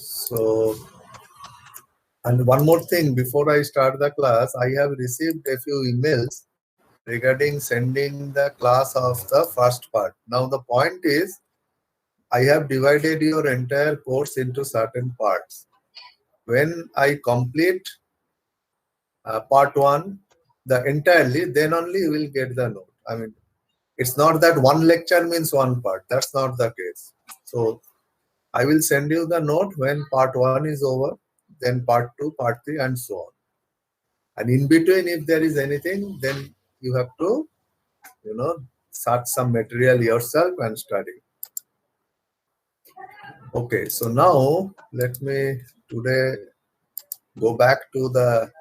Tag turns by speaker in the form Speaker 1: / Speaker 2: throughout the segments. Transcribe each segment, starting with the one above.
Speaker 1: So, and one more thing, before I start the class, I have received a few emails regarding sending the class of the first part. Now the point is, I have divided your entire course into certain parts. When I complete part 1 the entirely, then only you will get the note. I mean, it's not that one lecture means one part. That's not the case. So I will send you the note when part 1 is over, then part 2, part 3, and so on. And in between, if there is anything, then you have to, search some material yourself and study. Okay, so now let me today go back to the.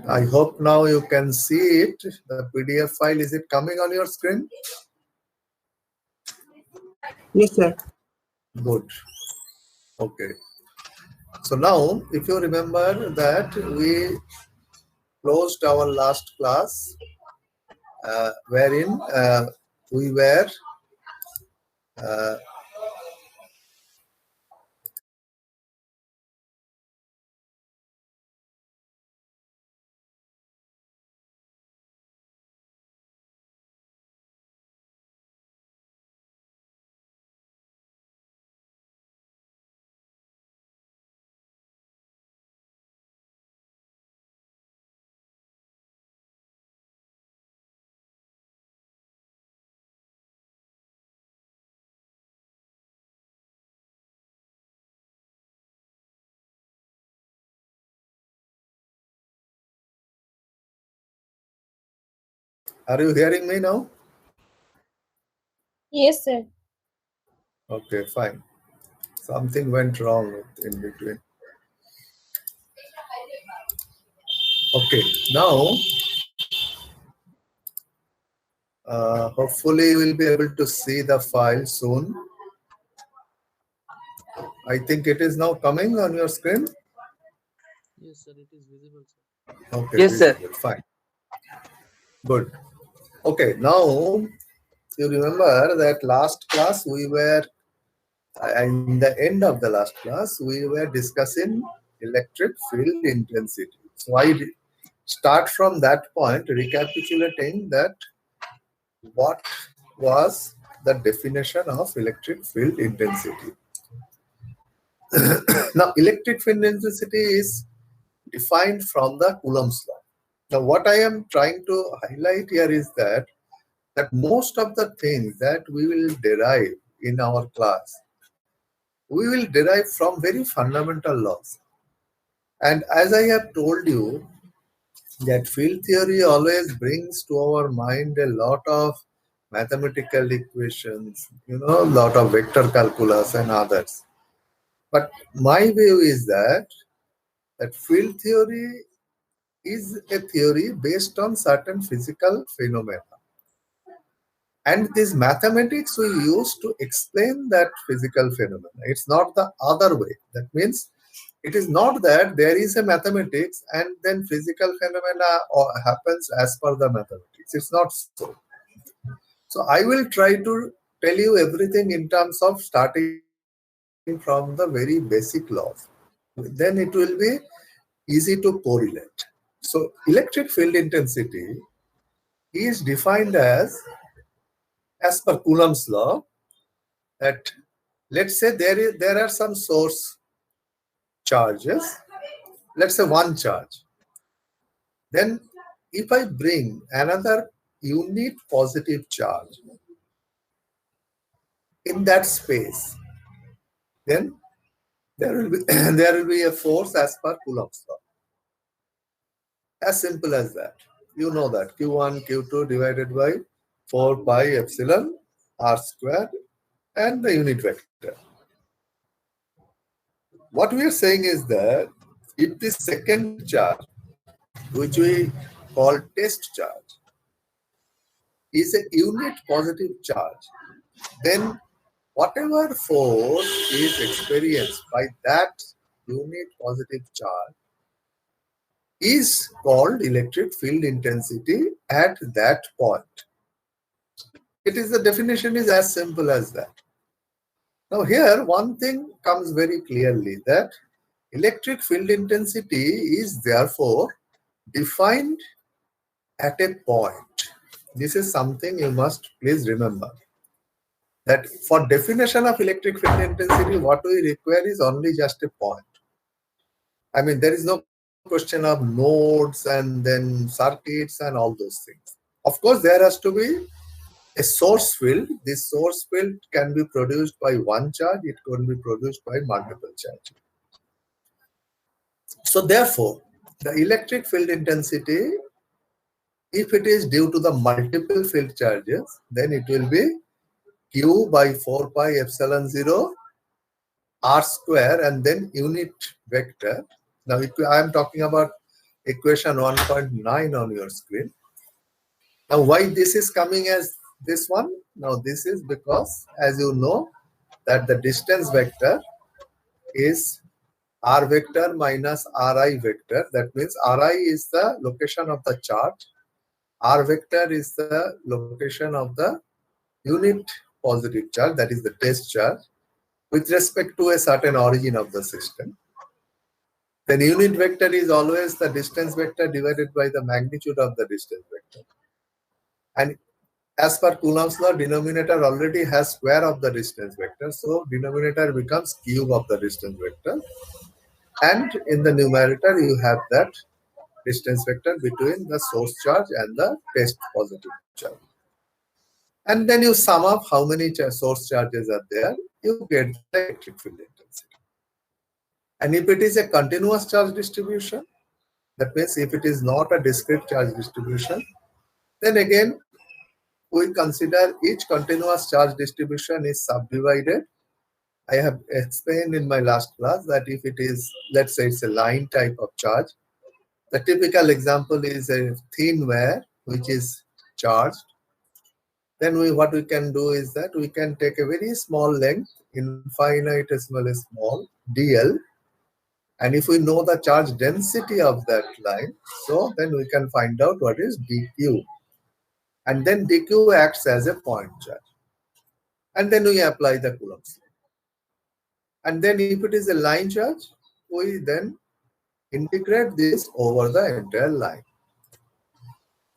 Speaker 1: I hope now you can see it. The PDF file, is it coming on your screen?
Speaker 2: Yes, sir.
Speaker 1: Good. Okay. So now, if you remember that we closed our last class, wherein we were Are you hearing me now?
Speaker 3: Yes, sir.
Speaker 1: Okay, fine. Something went wrong in between. Okay, now hopefully you will be able to see the file soon. I think it is now coming on your screen.
Speaker 4: Yes, sir. It is visible, sir.
Speaker 1: Okay,
Speaker 2: Yes, sir.
Speaker 1: visible. Fine. Good. Okay, now you remember that last class we were, in the end of the last class, we were discussing electric field intensity. So I start from that point, recapitulating that what was the definition of electric field intensity. Now, electric field intensity is defined from the Coulomb's law. Now, what I am trying to highlight here is that most of the things that we will derive in our class, we will derive from very fundamental laws. And as I have told you, that field theory always brings to our mind a lot of mathematical equations, a lot of vector calculus and others. But my view is that field theory is a theory based on certain physical phenomena. And this mathematics we use to explain that physical phenomena. It's not the other way. That means it is not that there is a mathematics and then physical phenomena happens as per the mathematics. It's not so. So I will try to tell you everything in terms of starting from the very basic laws. Then it will be easy to correlate. So electric field intensity is defined as per Coulomb's law, that let's say there are some source charges, let's say one charge. Then if I bring another unit positive charge in that space, then there will be there will be a force as per Coulomb's law. As simple as that. You know that Q1 Q2 divided by 4 pi epsilon r square and the unit vector. What we are saying is that if the second charge, which we call test charge, is a unit positive charge, then whatever force is experienced by that unit positive charge is called electric field intensity at that point. The definition is as simple as that. Now here one thing comes very clearly, that electric field intensity is therefore defined at a point. This is something you must please remember, that for definition of electric field intensity, what we require is only just a point. I mean, there is no question of nodes and then circuits and all those things. Of course, there has to be a source field. This source field can be produced by one charge, it can be produced by multiple charges. So therefore, the electric field intensity, if it is due to the multiple field charges, then it will be Q by 4 pi epsilon 0 R square and then unit vector. Now I am talking about equation 1.9 on your screen. Now why this is coming as this one? Now this is because, as you know, that the distance vector is r vector minus ri vector. That means ri is the location of the charge, r vector is the location of the unit positive charge, that is the test charge, with respect to a certain origin of the system. Then unit vector is always the distance vector divided by the magnitude of the distance vector. And as per Coulomb's law, denominator already has square of the distance vector, so denominator becomes cube of the distance vector. And in the numerator, you have that distance vector between the source charge and the test positive charge. And then you sum up how many source charges are there, you get the electric field intensity. And if it is a continuous charge distribution, that means if it is not a discrete charge distribution, then again we consider each continuous charge distribution is subdivided. I have explained in my last class that if it is, let's say it's a line type of charge, the typical example is a thin wire which is charged. Then what we can do is that we can take a very small length, infinitesimally small, dl, and if we know the charge density of that line, so then we can find out what is dq. And then dq acts as a point charge. And then we apply the Coulomb's law. And then if it is a line charge, we then integrate this over the entire line.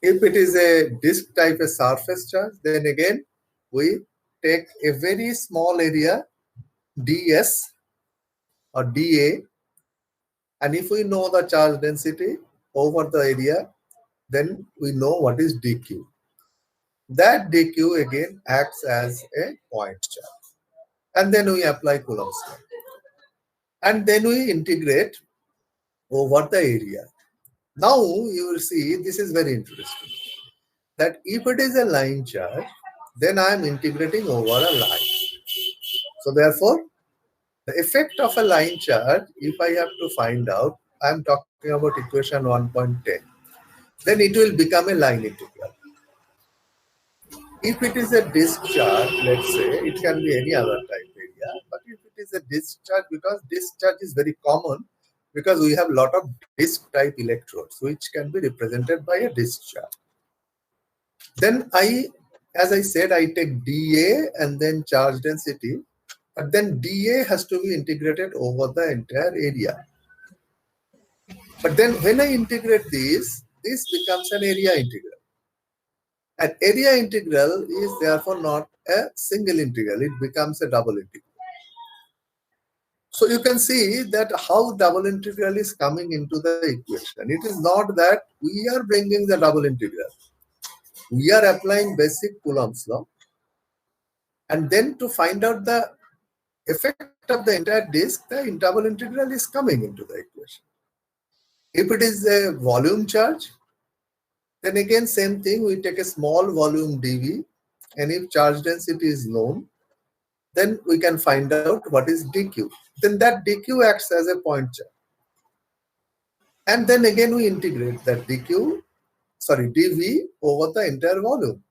Speaker 1: If it is a disk type a surface charge, then again we take a very small area ds or dA, and if we know the charge density over the area, then we know what is dq. That dq again acts as a point charge, and then we apply Coulomb's law, and then we integrate over the area. Now you will see this is very interesting, that if it is a line charge, then I am integrating over a line. So therefore, the effect of a line charge, if I have to find out, I am talking about equation 1.10, then it will become a line integral. If it is a disk charge, let's say, it can be any other type area, but if it is a disk charge, because disk charge is very common, because we have a lot of disk type electrodes which can be represented by a disk charge. Then as I said, I take dA and then charge density, but then dA has to be integrated over the entire area. But then when I integrate this becomes an area integral. An area integral is therefore not a single integral, it becomes a double integral. So you can see that how double integral is coming into the equation. It is not that we are bringing the double integral. We are applying basic Coulomb's law, and then to find out the effect of the entire disk, the double integral is coming into the equation. If it is a volume charge, then again same thing, we take a small volume dV, and if charge density is known, then we can find out what is dq. Then that dq acts as a point charge. And then again we integrate that dv over the entire volume.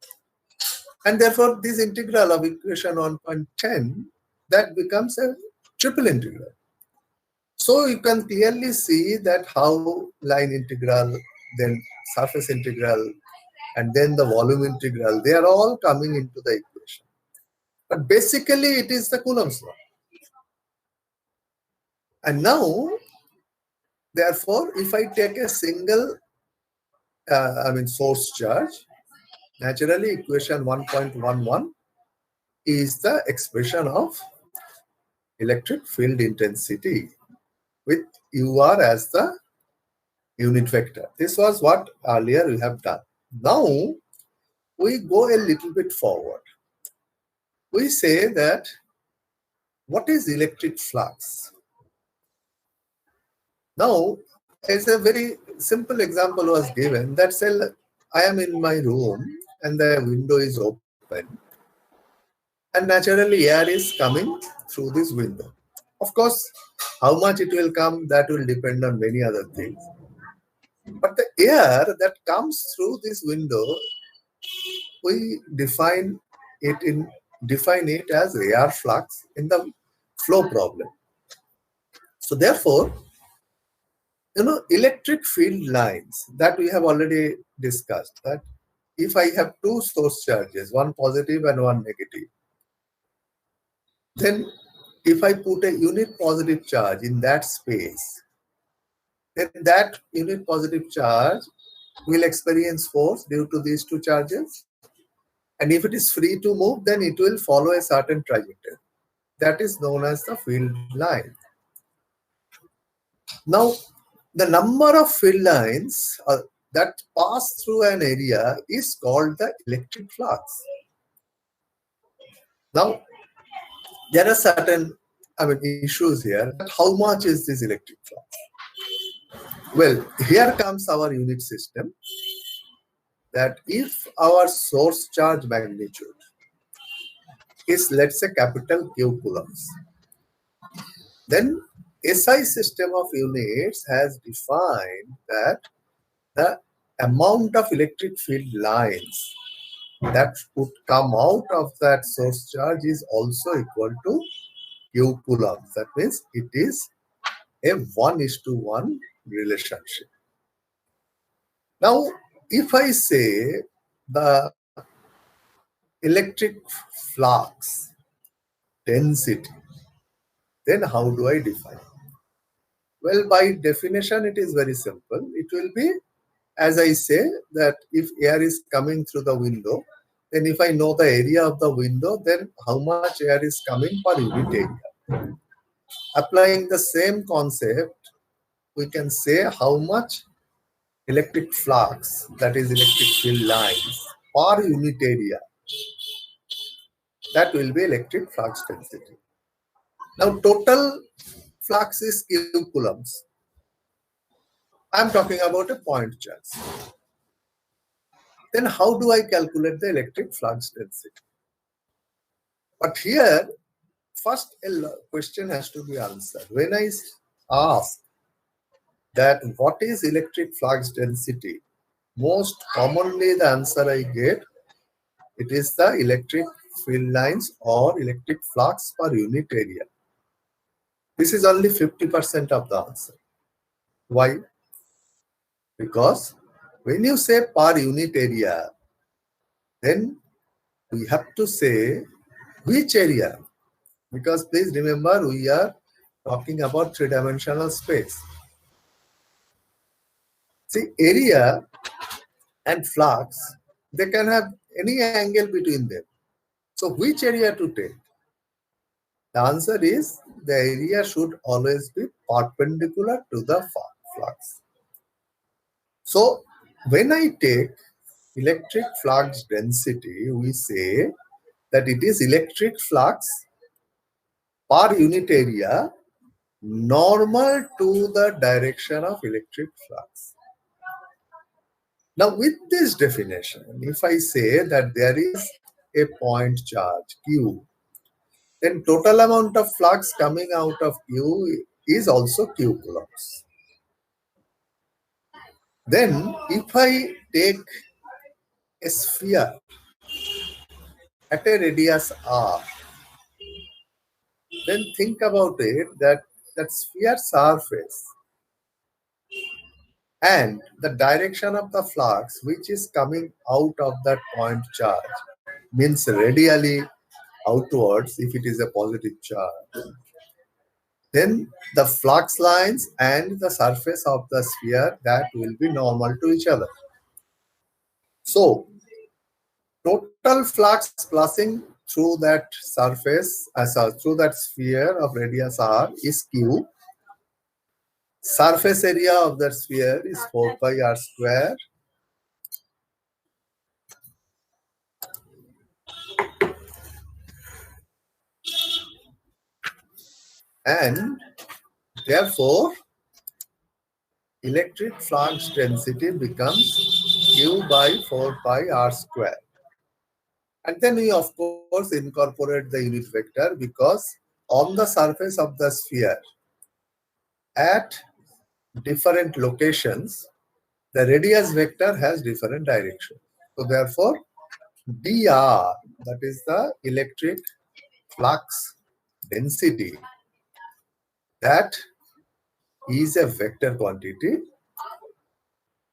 Speaker 1: And therefore this integral of equation 1.10, that becomes a triple integral. So you can clearly see that how line integral, then surface integral, and then the volume integral, they are all coming into the equation. But basically it is the Coulomb's law. And now, therefore, if I take a single, source charge, naturally equation 1.11 is the expression of electric field intensity with UR as the unit vector. This was what earlier we have done. Now we go a little bit forward. We say that what is electric flux? Now, as a very simple example was given, that say I am in my room and the window is open, and naturally air is coming through this window. Of course, how much it will come, that will depend on many other things. But the air that comes through this window, we define it as air flux in the flow problem. So therefore, electric field lines that we have already discussed, that if I have two source charges, one positive and one negative, then if I put a unit positive charge in that space, then that unit positive charge will experience force due to these two charges. And if it is free to move, then it will follow a certain trajectory. That is known as the field line. Now, the number of field lines that pass through an area is called the electric flux. Now, there are certain issues here. How much is this electric flux? Well, here comes our unit system, that if our source charge magnitude is, let's say, capital Q coulombs, then SI system of units has defined that the amount of electric field lines that would come out of that source charge is also equal to Q coulombs. That means it is a 1:1 relationship. Now, if I say the electric flux density, then how do I define it? Well, by definition, it is very simple. It will be, as I say, that if air is coming through the window, then if I know the area of the window, then how much air is coming per unit area. Applying the same concept, we can say how much electric flux, that is electric field lines, per unit area. That will be electric flux density. Now, total flux is Q coulombs. I am talking about a point charge. Then how do I calculate the electric flux density? But here, first a question has to be answered. When I ask that what is electric flux density, most commonly the answer I get, it is the electric field lines or electric flux per unit area. This is only 50% of the answer. Why? Because when you say per unit area, then we have to say which area. Because please remember, we are talking about three-dimensional space. See, area and flux, they can have any angle between them. So which area to take? The answer is the area should always be perpendicular to the flux. So when I take electric flux density, we say that it is electric flux per unit area normal to the direction of electric flux. Now, with this definition, if I say that there is a point charge Q, then total amount of flux coming out of Q is also Q coulombs. Then, if I take a sphere at a radius r, then think about it, that sphere surface and the direction of the flux which is coming out of that point charge means radially outwards if it is a positive charge, then the flux lines and the surface of the sphere that will be normal to each other. So total flux passing through that surface, through that sphere of radius r is q. Surface area of that sphere is 4 pi r square. And therefore, electric flux density becomes q by 4 pi r square. And then we of course incorporate the unit vector, because on the surface of the sphere at different locations, the radius vector has different direction. So therefore, dr, that is the electric flux density, that is a vector quantity,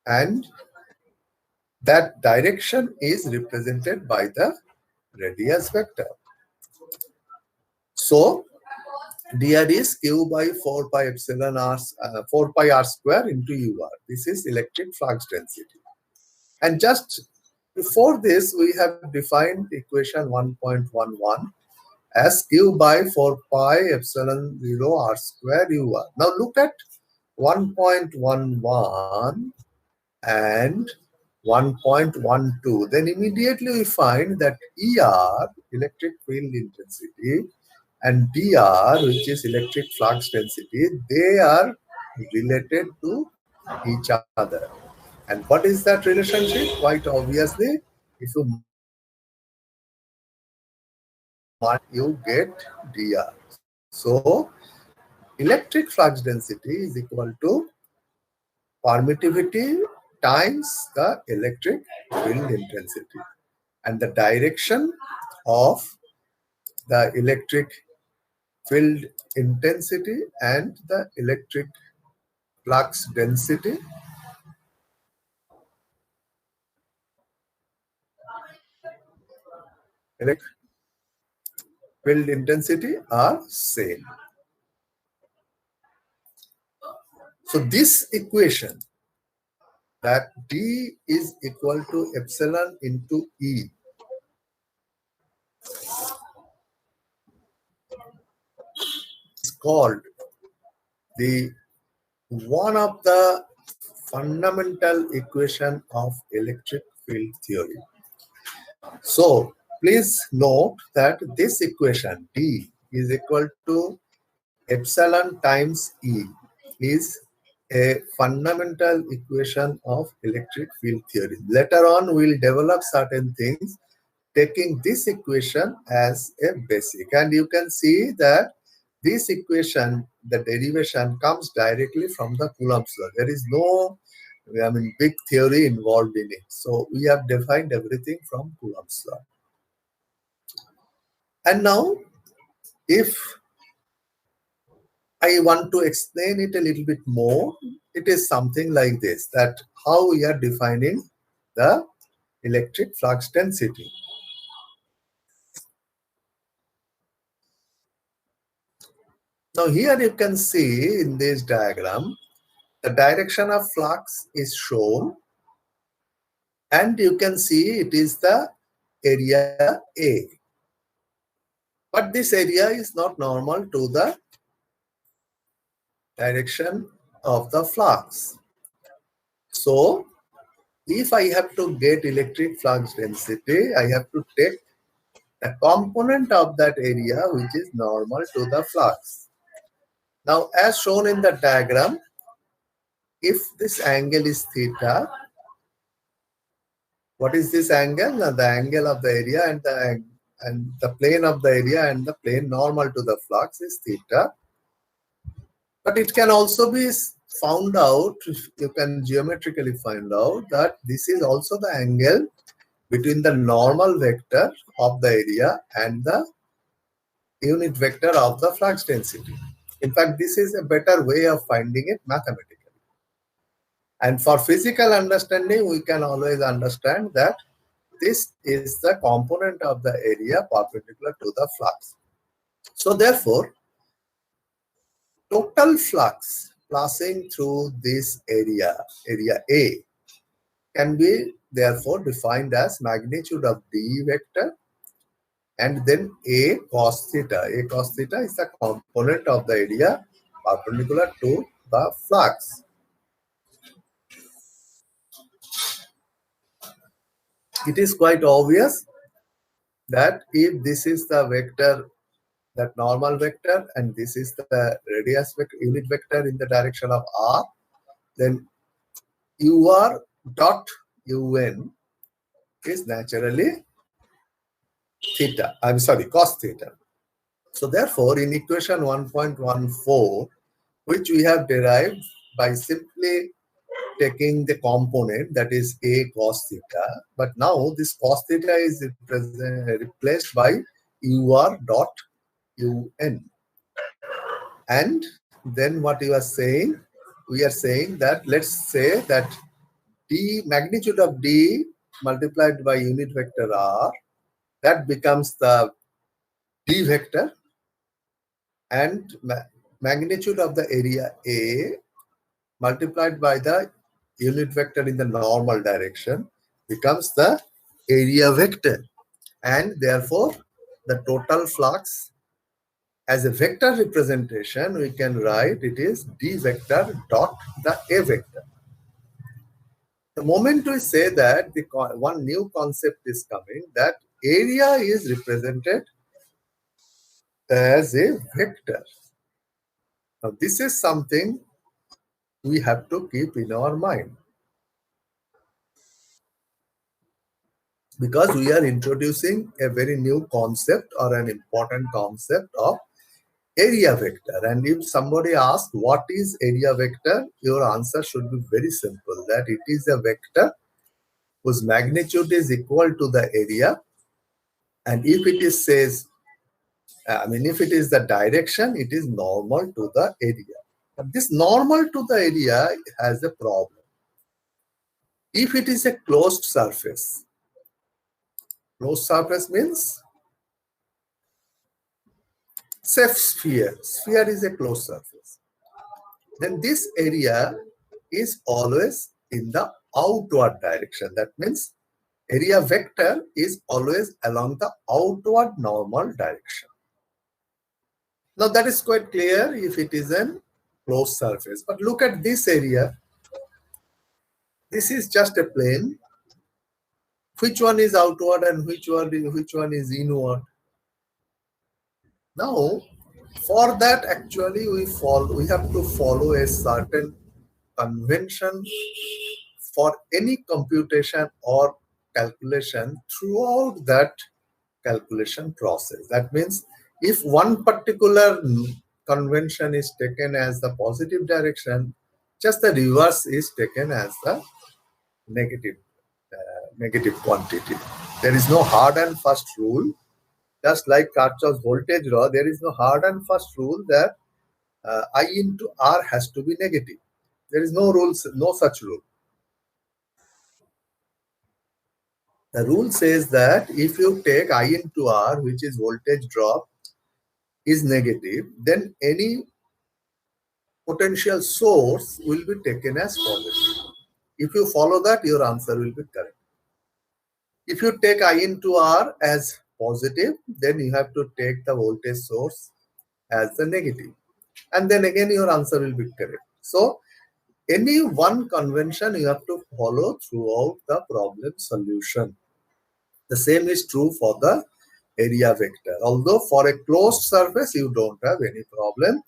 Speaker 1: and that direction is represented by the radius vector. So dr is q by 4 pi epsilon r 4 pi r square into ur. This is electric flux density. And just before this, we have defined equation 1.11 as q by 4 pi epsilon 0 r square ur. Now look at 1.11 and 1.12. Then immediately we find that ER, electric field intensity, and dr, which is electric flux density, they are related to each other. And what is that relationship? Quite obviously, if you you get dr. So electric flux density is equal to permittivity times the electric field intensity, and the direction of the electric field intensity and the electric flux density electric field intensity are same. So this equation, that d is equal to epsilon into E, is called the one of the fundamental equation of electric field theory. So please note that this equation d is equal to epsilon times E is a fundamental equation of electric field theory. Later on, we'll develop certain things taking this equation as a basic. And you can see that this equation, the derivation comes directly from the Coulomb's law. There is no, big theory involved in it. So we have defined everything from Coulomb's law. And now, if I want to explain it a little bit more, it is something like this, that how we are defining the electric flux density. Now here you can see in this diagram, the direction of flux is shown, and you can see it is the area A. But this area is not normal to the direction of the flux. So if I have to get electric flux density, I have to take a component of that area which is normal to the flux. Now, as shown in the diagram, if this angle is theta, what is this angle? Now, the angle of the area and the plane of the area and the plane normal to the flux is theta. But it can also be found out, you can geometrically find out that this is also the angle between the normal vector of the area and the unit vector of the flux density. In fact, this is a better way of finding it mathematically. And for physical understanding, we can always understand that this is the component of the area perpendicular to the flux. So therefore, total flux passing through this area A, can be therefore defined as magnitude of D vector and then A cos theta. A cos theta is the component of the area perpendicular to the flux. It is quite obvious that if this is the vector, that normal vector, and this is the radius vector, unit vector in the direction of r, then ur dot un is naturally theta. I'm sorry, cos theta. So therefore, in equation 1.14, which we have derived by simply taking the component, that is a cos theta, but now this cos theta is replaced by ur dot un. And then what you are saying, we are saying that, let's say that d, magnitude of d multiplied by unit vector r, that becomes the d vector, and magnitude of the area A multiplied by the unit vector in the normal direction becomes the area vector, and therefore the total flux as a vector representation, we can write it is d vector dot the A vector. The moment we say that, the one new concept is coming, that area is represented as a vector. Now this is something we have to keep in our mind, because we are introducing a very new concept or an important concept of area vector. And if somebody asks what is area vector, your answer should be very simple, that it is a vector whose magnitude is equal to the area, and if it is says, if it is the direction, it is normal to the area. But this normal to the area has a problem. If it is a closed surface means, say sphere is a closed surface, then this area is always in the outward direction. That means area vector is always along the outward normal direction. Now that is quite clear if it is a closed surface. But look at this area. This is just a plane. Which one is outward and which one is inward? Now, for that actually we have to follow a certain convention for any computation or calculation throughout that calculation process. That means if one particular convention is taken as the positive direction, just the reverse is taken as the negative quantity. There is no hard and fast rule. Just like Kirchhoff's voltage law, there is no hard and fast rule that I into R has to be negative. There is no rules, no such rule. The rule says that if you take I into R, which is voltage drop, is negative, then any potential source will be taken as positive. If you follow that, your answer will be correct. If you take I into R as positive, then you have to take the voltage source as the negative. And then again your answer will be correct. So any one convention you have to follow throughout the problem solution. The same is true for the area vector. Although for a closed surface you don't have any problem.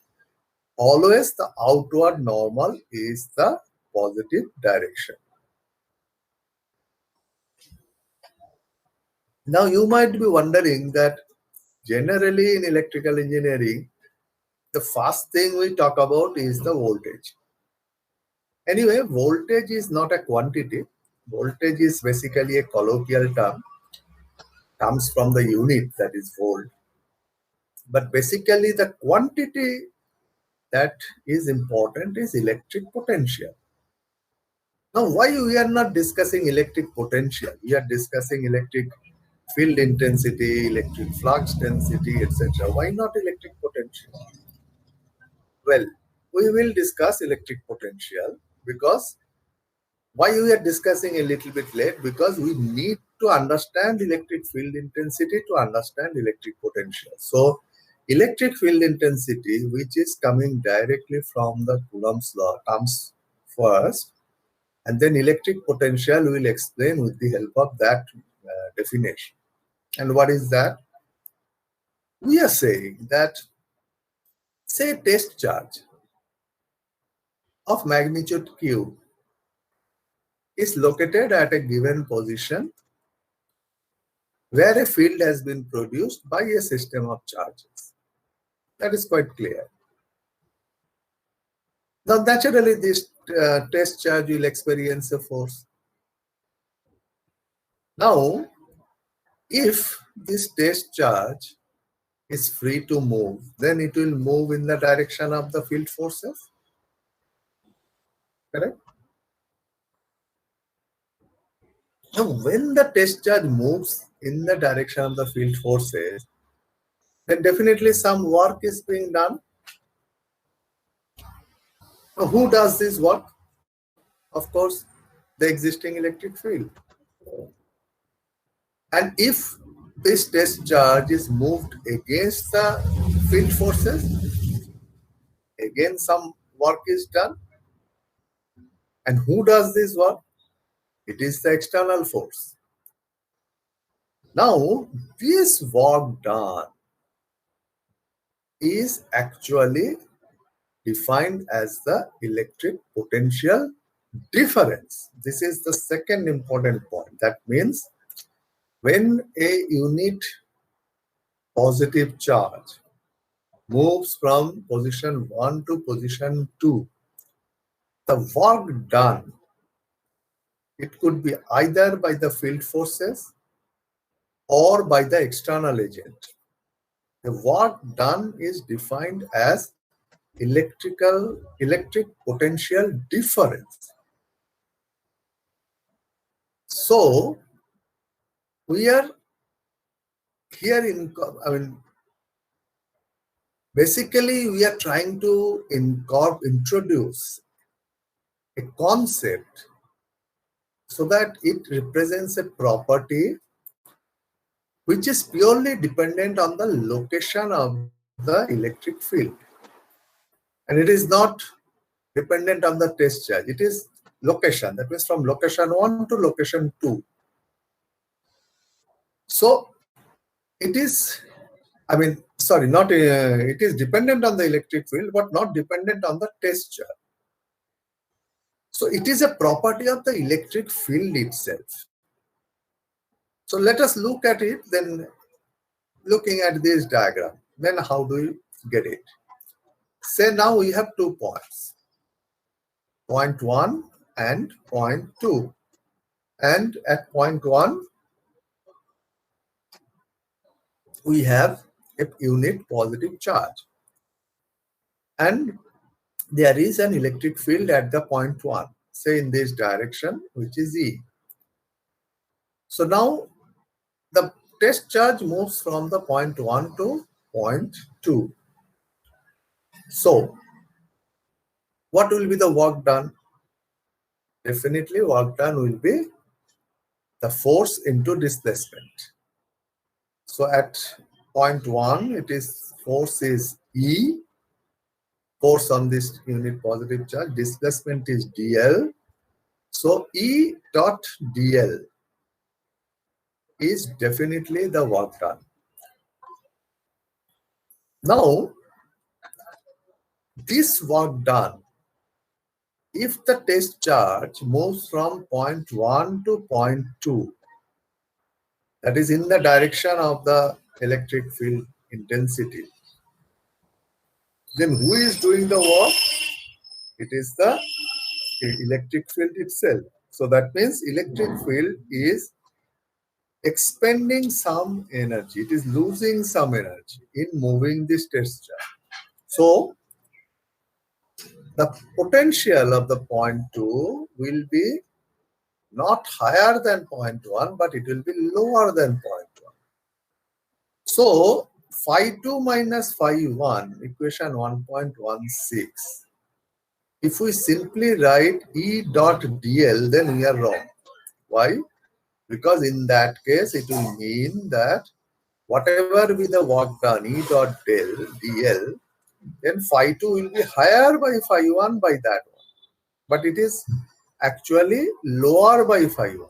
Speaker 1: Always the outward normal is the positive direction. Now you might be wondering that generally in electrical engineering, the first thing we talk about is the voltage. Anyway, voltage is not a quantity. Voltage is basically a colloquial term, comes from the unit, that is volt. But basically the quantity that is important is electric potential. Now, why we are not discussing electric potential? We are discussing electric field intensity, electric flux density, etc. Why not electric potential? Well, we will discuss electric potential because why we are discussing a little bit late? Because we need to understand electric field intensity to understand electric potential. So, electric field intensity, which is coming directly from the Coulomb's law, comes first, and then electric potential we will explain with the help of that definition. And what is that? We are saying that, say, test charge of magnitude q is located at a given position where a field has been produced by a system of charges. That is quite clear. Now, naturally, this test charge will experience a force. Now, if this test charge is free to move, then it will move in the direction of the field forces. Correct? Now, when the test charge moves in the direction of the field forces, then definitely some work is being done. Now, who does this work? Of course, the existing electric field. And if this test charge is moved against the field forces, again some work is done. And who does this work? It is the external force. Now, this work done is actually defined as the electric potential difference. This is the second important point. That means when a unit positive charge moves from position 1 to position 2, the work done, it could be either by the field forces or by the external agent. The work done is defined as electric potential difference. So we are here basically we are trying to introduce a concept so that it represents a property which is purely dependent on the location of the electric field. And it is not dependent on the test charge. It is location. That means from location 1 to location 2. So it is, it is dependent on the electric field, but not dependent on the test charge. So it is a property of the electric field itself. So let us look at it, then looking at this diagram, then how do you get it? Say now we have 2 points, point 1 and point 2. And at point 1, we have a unit positive charge. And there is an electric field at the point 1, say in this direction, which is E. So now the test charge moves from the point 1 to point 2. So what will be the work done? Definitely work done will be the force into displacement. So at point 1, it is force is E, force on this unit positive charge, displacement is dl. So E dot dl is definitely the work done. Now, this work done, if the test charge moves from point 1 to point 2, that is in the direction of the electric field intensity, then who is doing the work? It is the electric field itself. So that means electric field is expending some energy. It is losing some energy in moving this test charge. So the potential of the point 2 will be not higher than point 1, but it will be lower than point 1. So phi 2 minus phi 1, equation 1.16. If we simply write E dot dl, then we are wrong. Why? Because in that case, it will mean that whatever be the work done, E dot del dl, then phi 2 will be higher by phi 1 by that one. But it is actually lower by phi 1.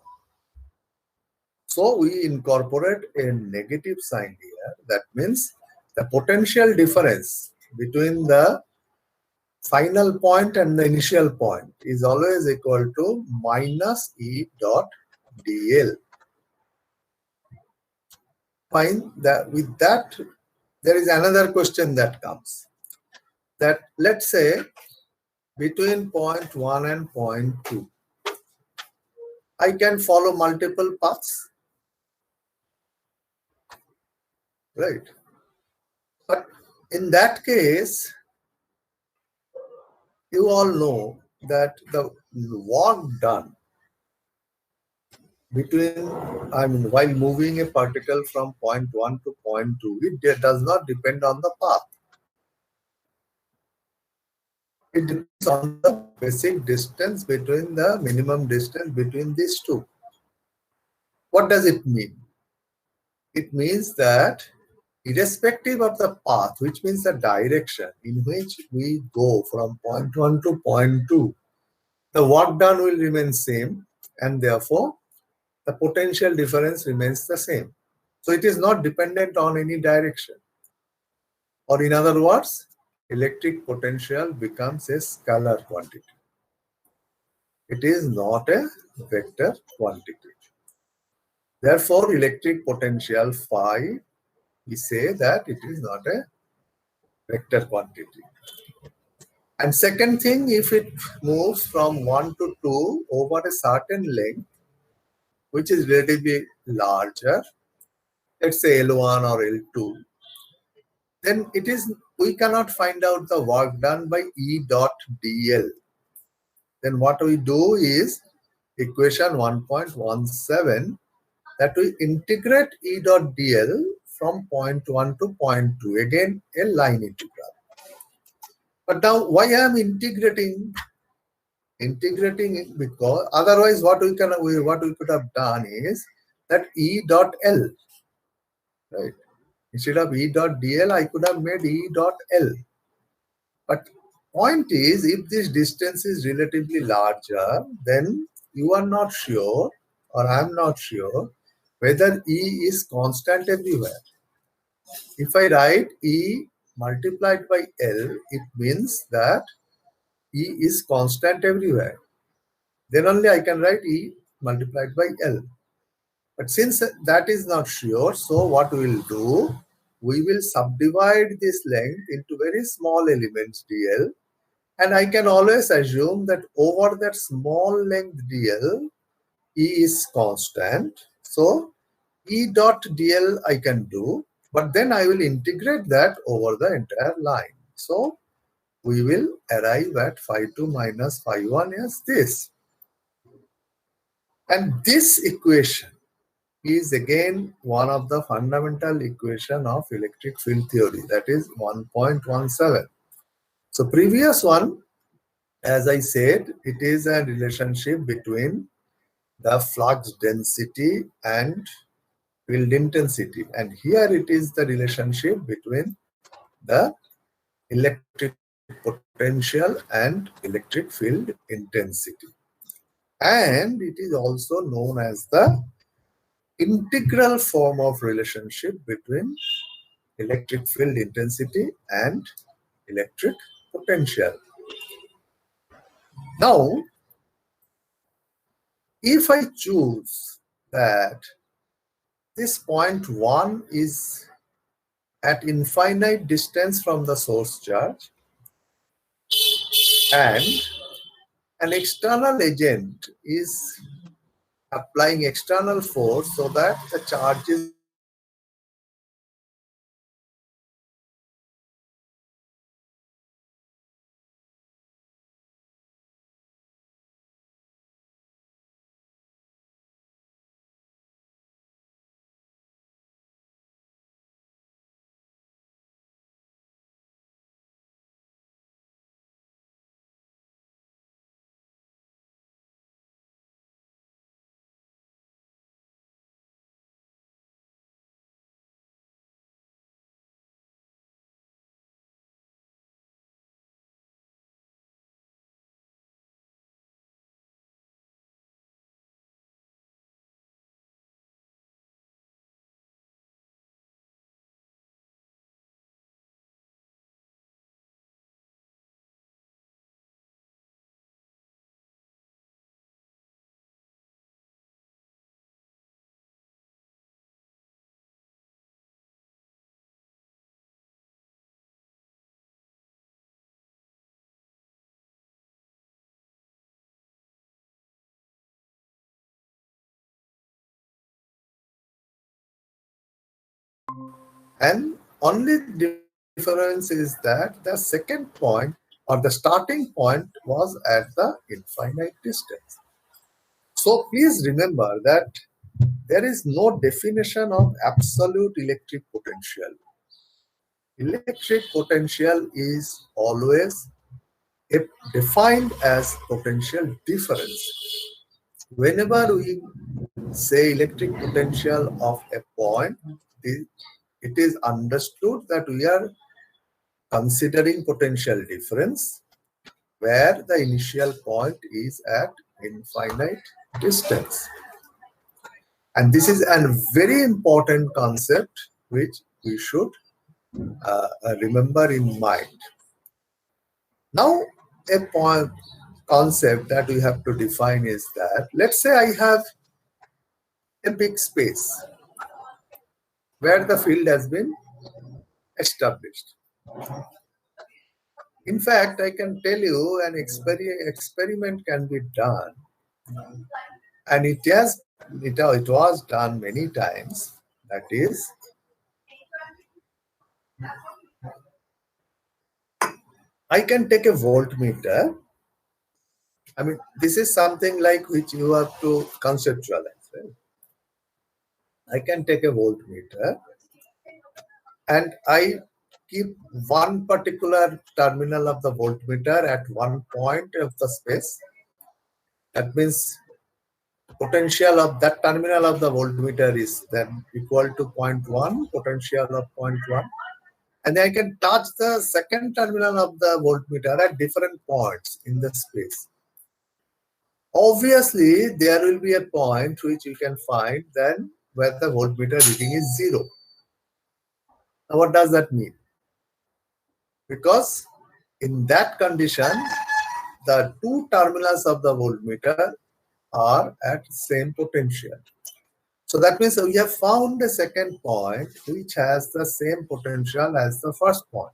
Speaker 1: So we incorporate a negative sign here. That means the potential difference between the final point and the initial point is always equal to minus E dot dl. Fine. That with that, there is another question that comes. That let's say between point 1 and point 2, I can follow multiple paths, right? But in that case, you all know that the work done between, I mean, while moving a particle from point 1 to point 2, it does not depend on the path. It depends on the basic distance between the minimum distance between these two. What does it mean? It means that irrespective of the path, which means the direction in which we go from point 1 to point 2, the work done will remain same, and therefore the potential difference remains the same. So it is not dependent on any direction. Or in other words, electric potential becomes a scalar quantity. It is not a vector quantity. Therefore, electric potential phi, we say that it is not a vector quantity. And second thing, if it moves from 1 to 2 over a certain length, which is relatively larger, let's say L1 or L2, then it is, we cannot find out the work done by E dot dl. Then what we do is equation 1.17, that we integrate E dot dl from point 1 to point 2, again a line integral. But now why I am integrating it? Because otherwise what we could have done is that E dot L, right? Instead of E dot dl, I could have made E dot L. But point is, if this distance is relatively larger, then you are not sure, or I am not sure, whether E is constant everywhere. If I write E multiplied by L, it means that E is constant everywhere. Then only I can write E multiplied by L. But since that is not sure, so what we will do, we will subdivide this length into very small elements dl, and I can always assume that over that small length dl, E is constant. So E dot dl I can do, but then I will integrate that over the entire line. So we will arrive at phi 2 minus phi 1 as this. And this equation is again one of the fundamental equation of electric field theory, that is 1.17. So previous one, as I said, it is a relationship between the flux density and field intensity, and here it is the relationship between the electric potential and electric field intensity, and it is also known as the integral form of relationship between electric field intensity and electric potential. Now, if I choose that this point 1 is at infinite distance from the source charge, and an external agent is applying external force so that the charge is And only difference is that the second point or the starting point was at the infinite distance. So please remember that there is no definition of absolute electric potential. Electric potential is always defined as potential difference. Whenever we say electric potential of a point, it is understood that we are considering potential difference where the initial point is at infinite distance. And this is a very important concept which we should remember in mind. Now, a point concept that we have to define is that, let's say I have a big space where the field has been established. In fact, I can tell you an experiment can be done, and it was done many times. That is, I can take a voltmeter. I mean, this is something like which you have to conceptualize. Right? I can take a voltmeter and I keep one particular terminal of the voltmeter at one point of the space. That means potential of that terminal of the voltmeter is then equal to 0.1, potential of 0.1. And then I can touch the second terminal of the voltmeter at different points in the space. Obviously, there will be a point which you can find then where the voltmeter reading is 0. Now, what does that mean? Because in that condition, the two terminals of the voltmeter are at same potential. So that means we have found a second point which has the same potential as the first point.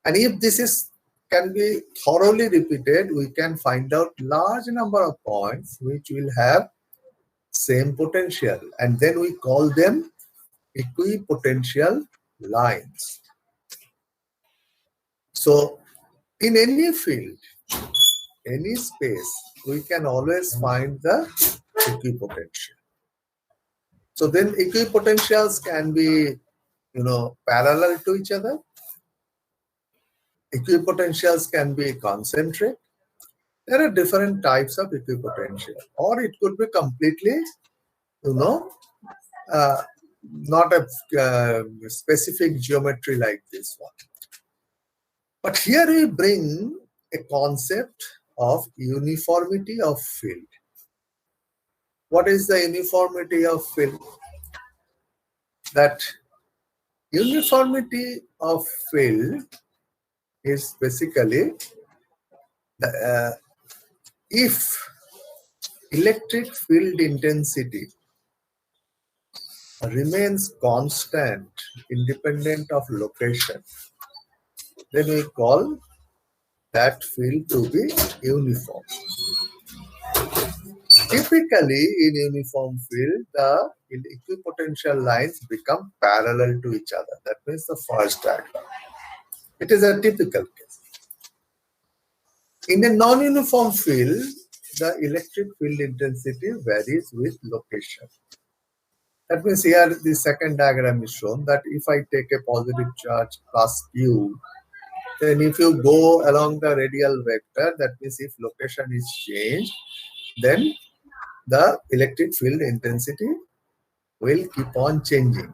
Speaker 1: And if this is can be thoroughly repeated, we can find out large number of points which will have same potential, and then we call them equipotential lines. So in any field, any space, we can always find the equipotential. So then equipotentials can be, parallel to each other. Equipotentials can be concentric. There are different types of equipotential, or it could be completely, not a specific geometry like this one. But here we bring a concept of uniformity of field. What is the uniformity of field? That uniformity of field is basically if electric field intensity remains constant independent of location, then we call that field to be uniform. Typically, in uniform field, the equipotential lines become parallel to each other. That means the first diagram. It is a typical case. In a non-uniform field, the electric field intensity varies with location. That means here the second diagram is shown that if I take a positive charge plus Q, then if you go along the radial vector, that means if location is changed, then the electric field intensity will keep on changing.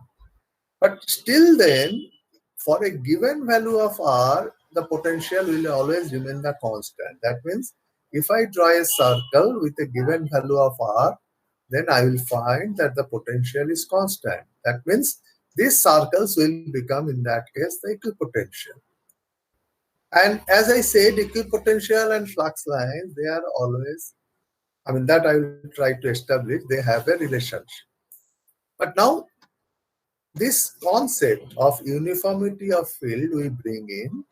Speaker 1: But still then, for a given value of R, the potential will always remain the constant. That means if I draw a circle with a given value of R, then I will find that the potential is constant. That means these circles will become, in that case, the equipotential. And as I said, equipotential and flux lines, they are always, that I will try to establish, they have a relationship. But now, this concept of uniformity of field we bring in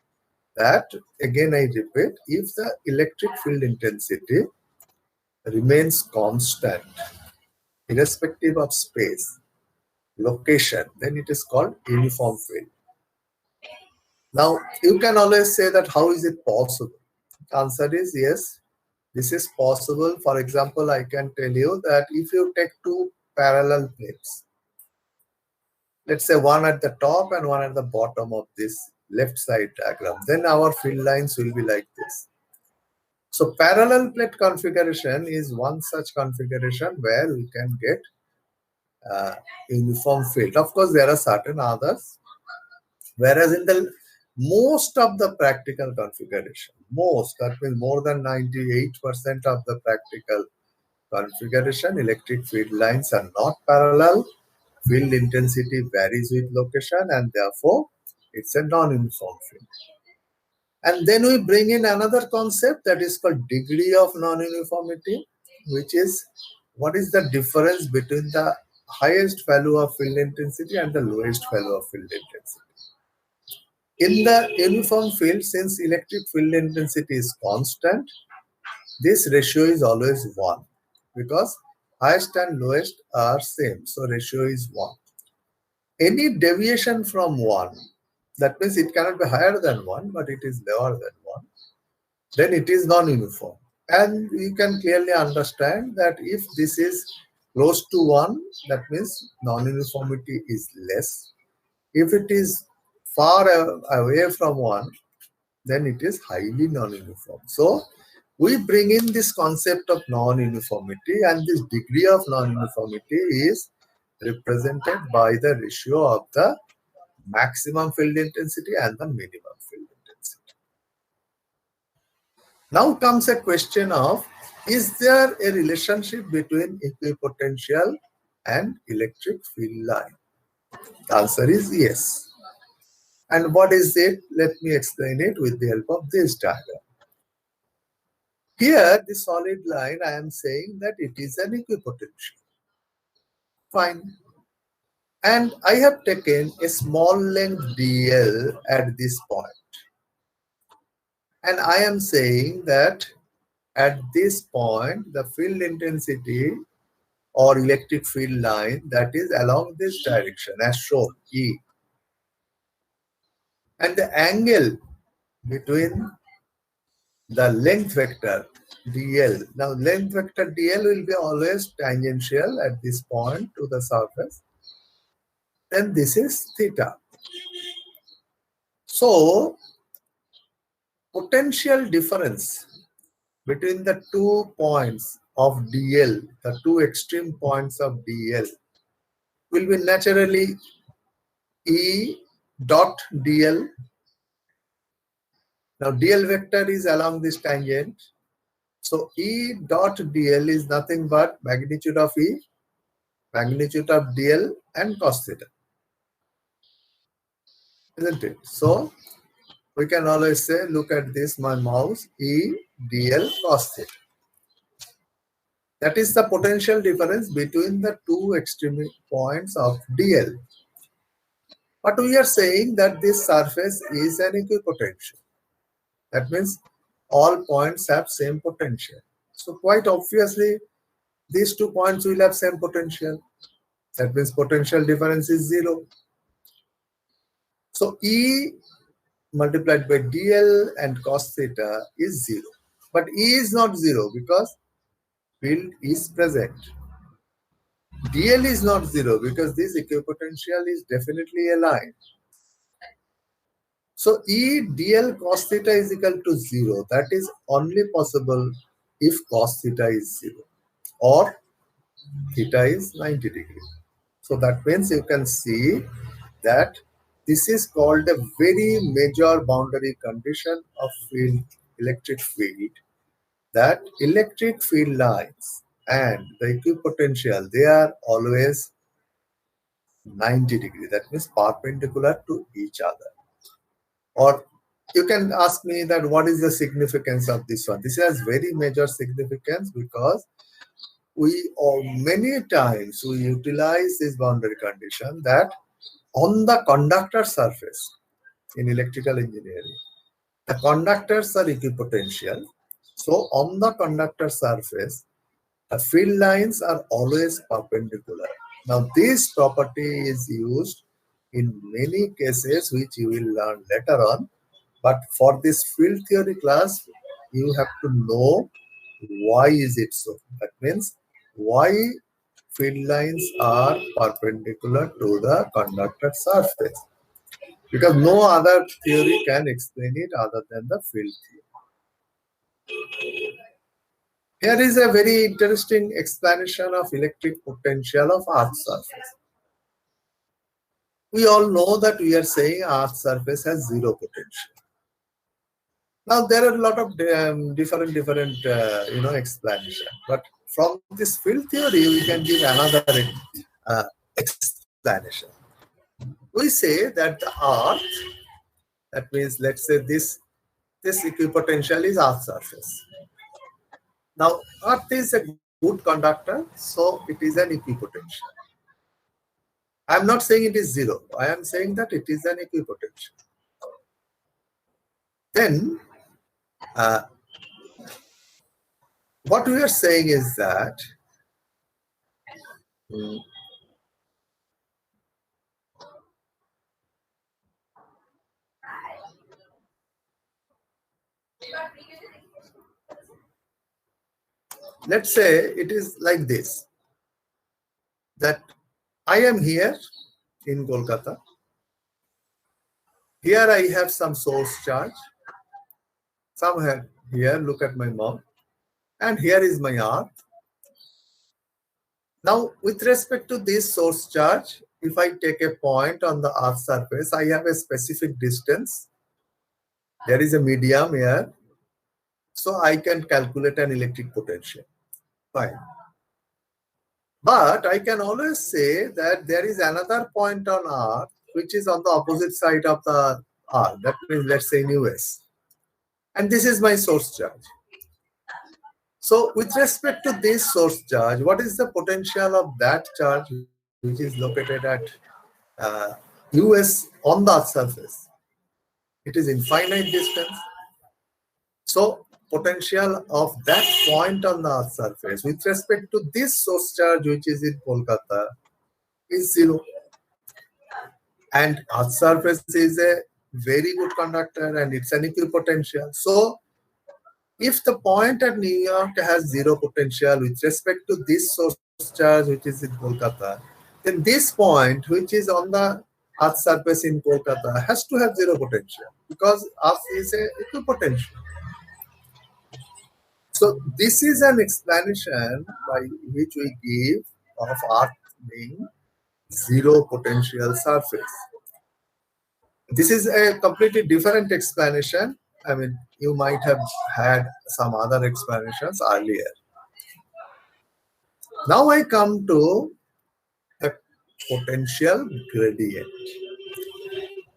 Speaker 1: that, again I repeat, if the electric field intensity remains constant, irrespective of space, location, then it is called uniform field. Now, you can always say that how is it possible? The answer is yes, this is possible. For example, I can tell you that if you take two parallel plates, let's say one at the top and one at the bottom of this left side diagram, then our field lines will be like this. So parallel plate configuration is one such configuration where we can get uniform field. Of course, there are certain others, whereas in the most of the practical configuration, that means more than 98% of the practical configuration, electric field lines are not parallel. Field intensity varies with location, and therefore it's a non-uniform field. And then we bring in another concept that is called degree of non-uniformity, which is what is the difference between the highest value of field intensity and the lowest value of field intensity. In the uniform field, since electric field intensity is constant, this ratio is always 1 because highest and lowest are same, so ratio is 1. Any deviation from 1, that means it cannot be higher than 1, but it is lower than 1, then it is non-uniform. And you can clearly understand that if this is close to 1, that means non-uniformity is less. If it is far away from 1, then it is highly non-uniform. So we bring in this concept of non-uniformity, and this degree of non-uniformity is represented by the ratio of the maximum field intensity and the minimum field intensity. Now comes a question of, is there a relationship between equipotential and electric field line? The answer is yes. And what is it? Let me explain it with the help of this diagram. Here, the solid line, I am saying that it is an equipotential. Fine. And I have taken a small length dl at this point. And I am saying that at this point, the field intensity or electric field line that is along this direction as shown, E. And the angle between the length vector dl. Now, length vector dl will be always tangential at this point to the surface. Then this is theta. So, potential difference between the 2 points of dl, the 2 extreme points of dl, will be naturally E dot dl. Now, dl vector is along this tangent. So, E dot dl is nothing but magnitude of E, magnitude of dl, and cos theta. Isn't it? So, we can always say, look at this, my mouse, E dl cos theta. That is the potential difference between the 2 extreme points of dl. But we are saying that this surface is an equipotential. That means all points have same potential. So quite obviously, these 2 points will have same potential. That means potential difference is 0. So E multiplied by dl and cos theta is 0. But E is not 0 because field is present. dl is not 0 because this equipotential is definitely a line. So E dl cos theta is equal to 0. That is only possible if cos theta is 0 or theta is 90 degrees. So that means you can see that this is called a very major boundary condition of electric field, that electric field lines and the equipotential, they are always 90 degrees. That means perpendicular to each other. Or you can ask me that what is the significance of this one? This has very major significance because many times we utilize this boundary condition that on the conductor surface in electrical engineering, the conductors are equipotential. So on the conductor surface, the field lines are always perpendicular. Now, this property is used in many cases, which you will learn later on. But for this field theory class, you have to know why is it so. That means why field lines are perpendicular to the conductor surface. Because no other theory can explain it other than the field theory. Here is a very interesting explanation of electric potential of Earth's surface. We all know that we are saying Earth's surface has zero potential. Now there are a lot of different explanation, but from this field theory we can give another explanation. We say that the Earth, that means let's say this equipotential is Earth's surface. Now Earth is a good conductor, so it is an equipotential. I am not saying it is zero. I am saying that it is an equipotential. Then what we are saying is that let's say it is like this, that I am here in Kolkata. Here I have some source charge. Somewhere here, look at my mouth. And here is my Earth. Now, with respect to this source charge, if I take a point on the Earth's surface, I have a specific distance. There is a medium here. So I can calculate an electric potential. Fine. But I can always say that there is another point on Earth which is on the opposite side of the Earth. That means, let's say in US. And this is my source charge. So with respect to this source charge, what is the potential of that charge which is located at US on the Earth's surface? It is infinite distance. So potential of that point on the Earth's surface with respect to this source charge which is in Kolkata is zero. And Earth's surface is a very good conductor and it's an equipotential. So if the point at New York has zero potential with respect to this source charge which is in Kolkata, then this point which is on the Earth's surface in Kolkata has to have zero potential because Earth is a equipotential. So this is an explanation by which we give of Earth being zero potential surface. This is a completely different explanation. I mean, you might have had some other explanations earlier. Now I come to the potential gradient.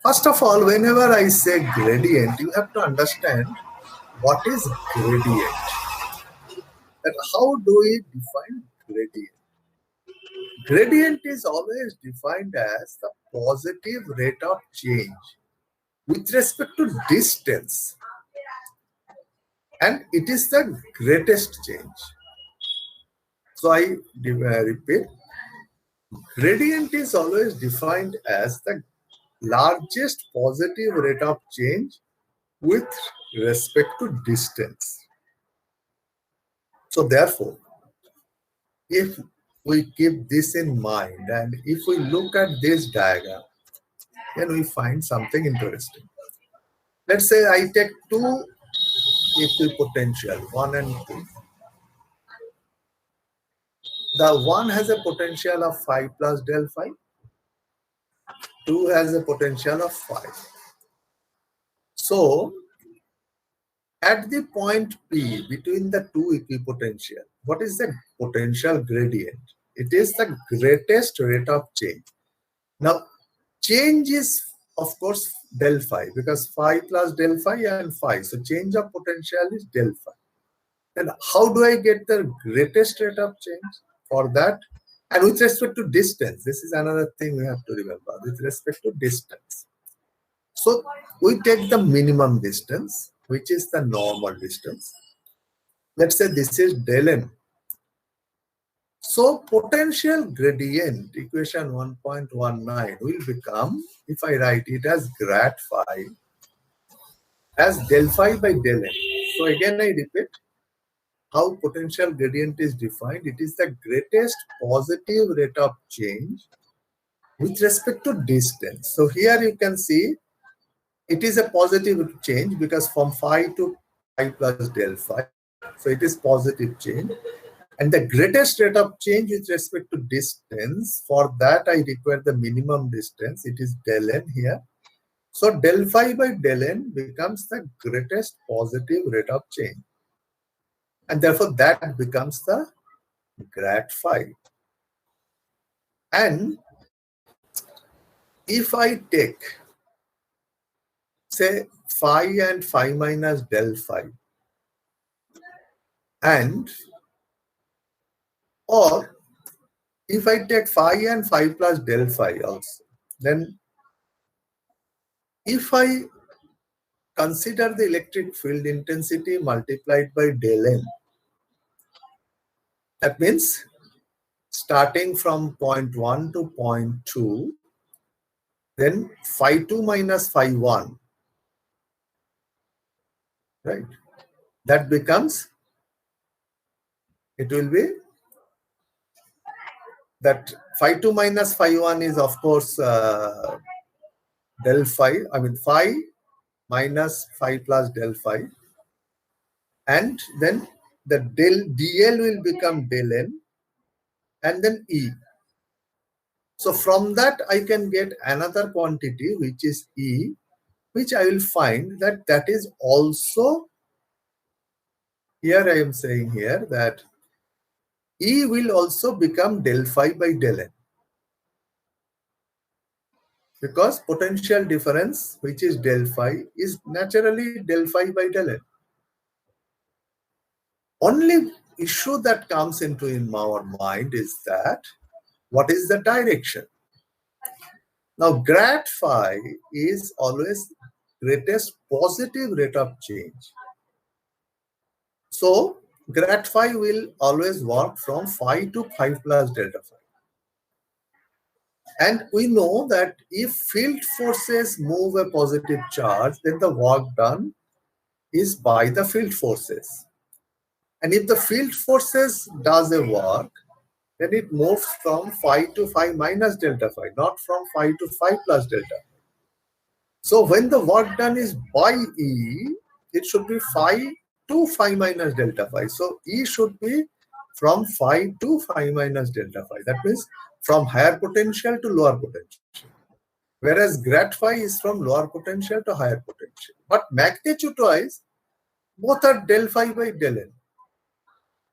Speaker 1: First of all, whenever I say gradient, you have to understand what is gradient. And how do we define gradient? Gradient is always defined as the positive rate of change with respect to distance. And it is the greatest change. So I repeat, gradient is always defined as the largest positive rate of change with respect to distance. So therefore, if we keep this in mind and if we look at this diagram, then we find something interesting. Let's say I take two equipotential, 1 and 2. The one has a potential of 5 plus del phi. 2 has a potential of 5. So, at the point P between the two equipotential, what is the potential gradient? It is the greatest rate of change. Now, change is, of course, del phi because phi plus del phi and phi. So, change of potential is del phi. And how do I get the greatest rate of change? For that, and with respect to distance, this is another thing we have to remember with respect to distance. So we take the minimum distance, which is the normal distance. Let's say this is del m. So potential gradient, equation 1.19 will become, if I write it as grad phi, as del phi by del n. So again I repeat how potential gradient is defined. It is the greatest positive rate of change with respect to distance. So here you can see it is a positive change because from phi to phi plus del phi. So it is positive change. And the greatest rate of change with respect to distance, for that I require the minimum distance. It is del n here. So del phi by del n becomes the greatest positive rate of change. And therefore that becomes the grad phi. And if I take, say, phi and phi minus del phi, and or if I take phi and phi plus del phi also, then if I consider the electric field intensity multiplied by del n, that means starting from point 1 to point 2, then phi 2 minus phi 1, right? That becomes, it will be that phi 2 minus phi 1 is of course del phi, I mean phi minus phi plus del phi, and then the dl will become del n and then E. So from that I can get another quantity which is E, which I will find that is also, here I am saying here that E will also become del phi by del n, because potential difference, which is del phi, is naturally del phi by del n. Only issue that comes into in our mind is that what is the direction? Now grad phi is always greatest positive rate of change. So grad phi will always work from phi to phi plus delta phi. And we know that if field forces move a positive charge, then the work done is by the field forces. And if the field forces does a work, then it moves from phi to phi minus delta phi, not from phi to phi plus delta. So when the work done is by E, it should be phi to phi minus delta phi. So E should be from phi to phi minus delta phi. That means from higher potential to lower potential. Whereas grad phi is from lower potential to higher potential. But magnitude-wise, both are del phi by del n.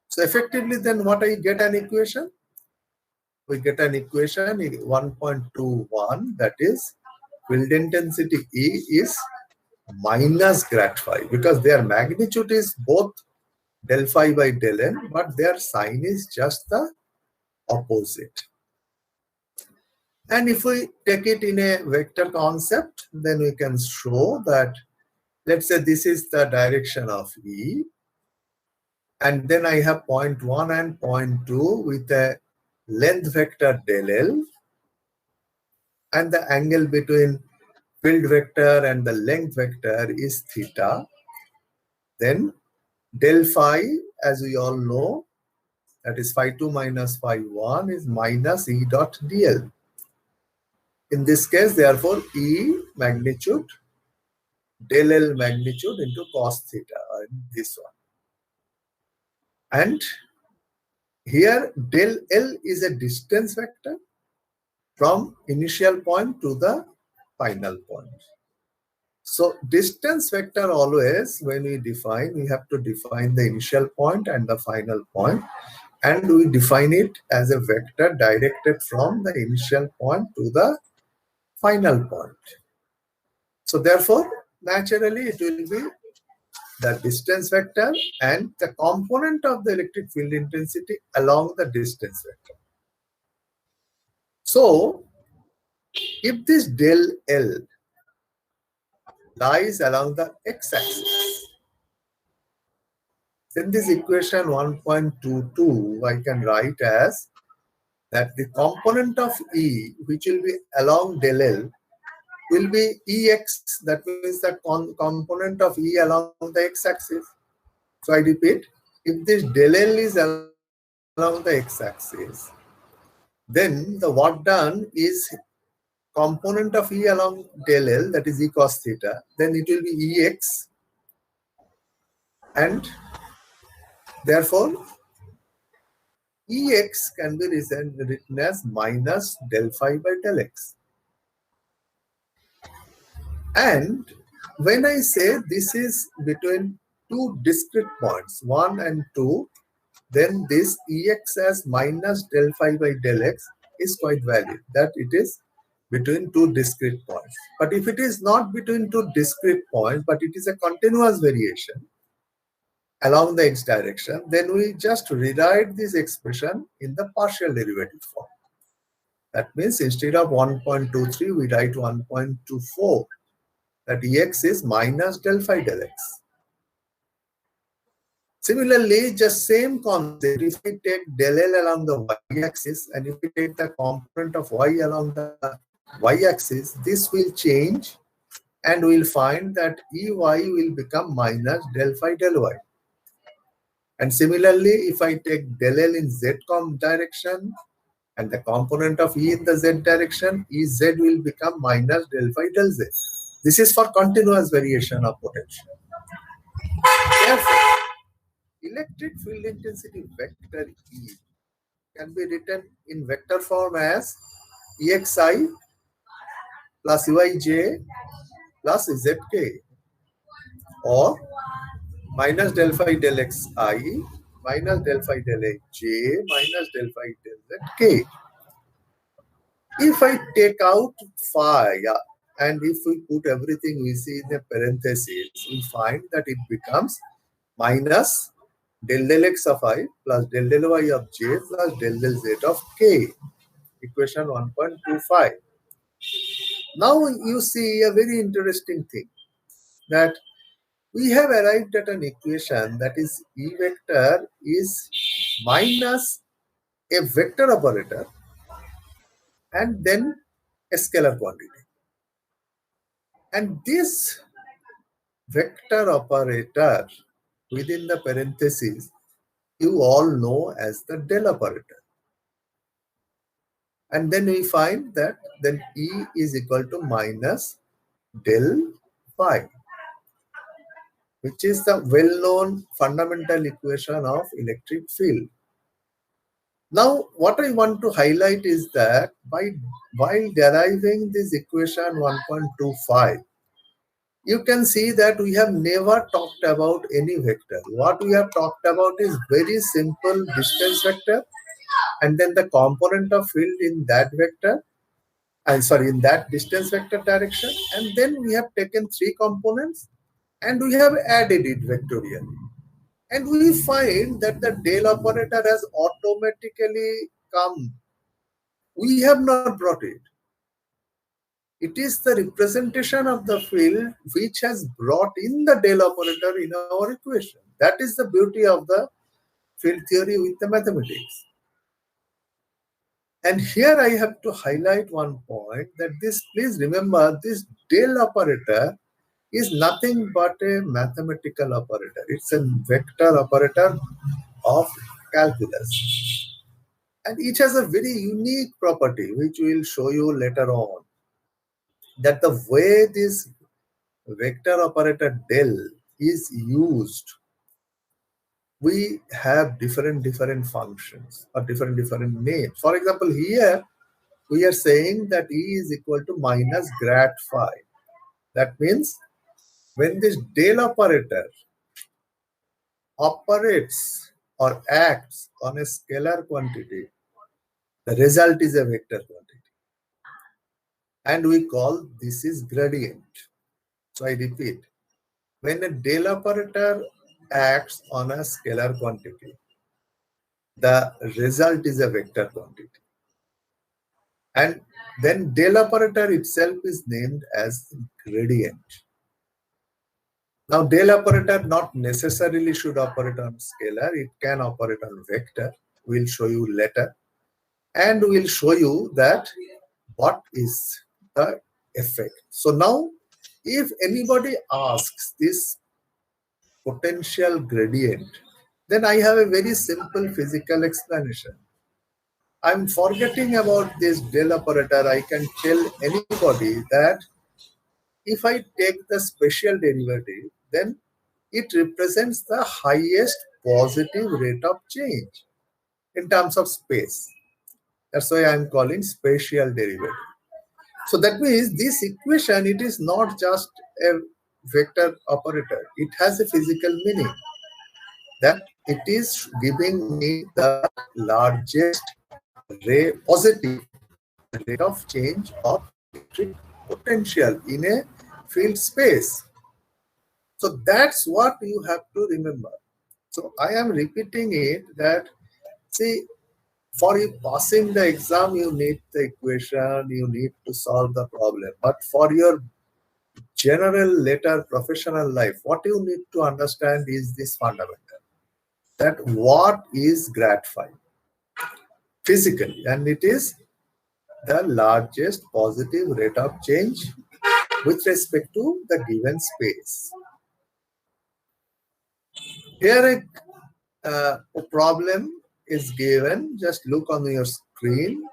Speaker 1: So effectively then what I get an equation? We get an equation 1.21, that is field intensity E is minus grad phi, because their magnitude is both del phi by del n, but their sign is just the opposite. And if we take it in a vector concept, then we can show that, let's say this is the direction of E, and then I have point 1 and point 2 with a length vector del L, and the angle between field vector and the length vector is theta. Then del phi, as we all know, that is phi 2 minus phi 1 is minus E dot dl. In this case, therefore, E magnitude del L magnitude into cos theta, this one. And here del L is a distance vector from initial point to the final point. So distance vector always, when we define, we have to define the initial point and the final point, and we define it as a vector directed from the initial point to the final point. So therefore, naturally it will be the distance vector and the component of the electric field intensity along the distance vector. So if this del L lies along the x-axis, Then this equation 1.22 I can write as that the component of E which will be along del L will be Ex, that means the component of E along the x-axis. So I repeat, if this del L is along the x-axis, then the work done is component of E along del L, that is E cos theta, then it will be Ex, and therefore Ex can be written as minus del phi by del x. And when I say this is between two discrete points, 1 and 2, then this Ex as minus del phi by del x is quite valid, that it is between two discrete points. But if it is not between two discrete points, but it is a continuous variation along the x direction, then we just rewrite this expression in the partial derivative form. That means instead of 1.23, we write 1.24. That Ex is minus del phi del x. Similarly, just same concept, if we take del L along the y-axis and if we take the component of y along the y-axis, this will change and we'll find that Ey will become minus del phi del y. And similarly, if I take del L in z direction and the component of E in the z direction, Ez will become minus del phi del z. This is for continuous variation of potential. Therefore, electric field intensity vector E can be written in vector form as Exi plus Uij plus Zk, or minus del phi del xi minus del phi del j minus del phi del zk. If I take out phi and if we put everything we see in the parentheses, we find that it becomes minus del del x of I plus del del y of j plus del del z of k, equation 1.25. Now you see a very interesting thing, that we have arrived at an equation that is E vector is minus a vector operator and then a scalar quantity. And this vector operator within the parentheses you all know as the del operator. And then we find that then E is equal to minus del phi, which is the well-known fundamental equation of electric field. Now, what I want to highlight is that while deriving this equation 1.25, you can see that we have never talked about any vector. What we have talked about is very simple distance vector and then the component of field in that vector, in that distance vector direction, and then we have taken three components and we have added it vectorially. And we find that the del operator has automatically come. We have not brought it. It is the representation of the field which has brought in the del operator in our equation. That is the beauty of the field theory with the mathematics. And here I have to highlight one point, that this, please remember, this del operator is nothing but a mathematical operator. It's a vector operator of calculus. And it has a very unique property, which we will show you later on, that the way this vector operator del is used, we have different functions or different names. For example, here we are saying that E is equal to minus grad phi. That means when this del operator operates or acts on a scalar quantity, the result is a vector quantity. And we call this is gradient. So I repeat, when a del operator acts on a scalar quantity, the result is a vector quantity. And then del operator itself is named as gradient. Now, del operator not necessarily should operate on scalar. It can operate on vector. We'll show you later. And we'll show you that what is the effect. So now, if anybody asks this potential gradient, then I have a very simple physical explanation. I'm forgetting about this del operator. I can tell anybody that if I take the special derivative, then it represents the highest positive rate of change in terms of space. That's why I'm calling spatial derivative. So that means this equation, it is not just a vector operator. It has a physical meaning that it is giving me the largest positive rate of change of electric potential in a field space. So that's what you have to remember. So I am repeating it that, see, for you passing the exam, you need the equation, you need to solve the problem. But for your general later professional life, what you need to understand is this fundamental, that what is grad phi physically, and it is the largest positive rate of change with respect to the given space. Here a problem is given. Just look on your screen.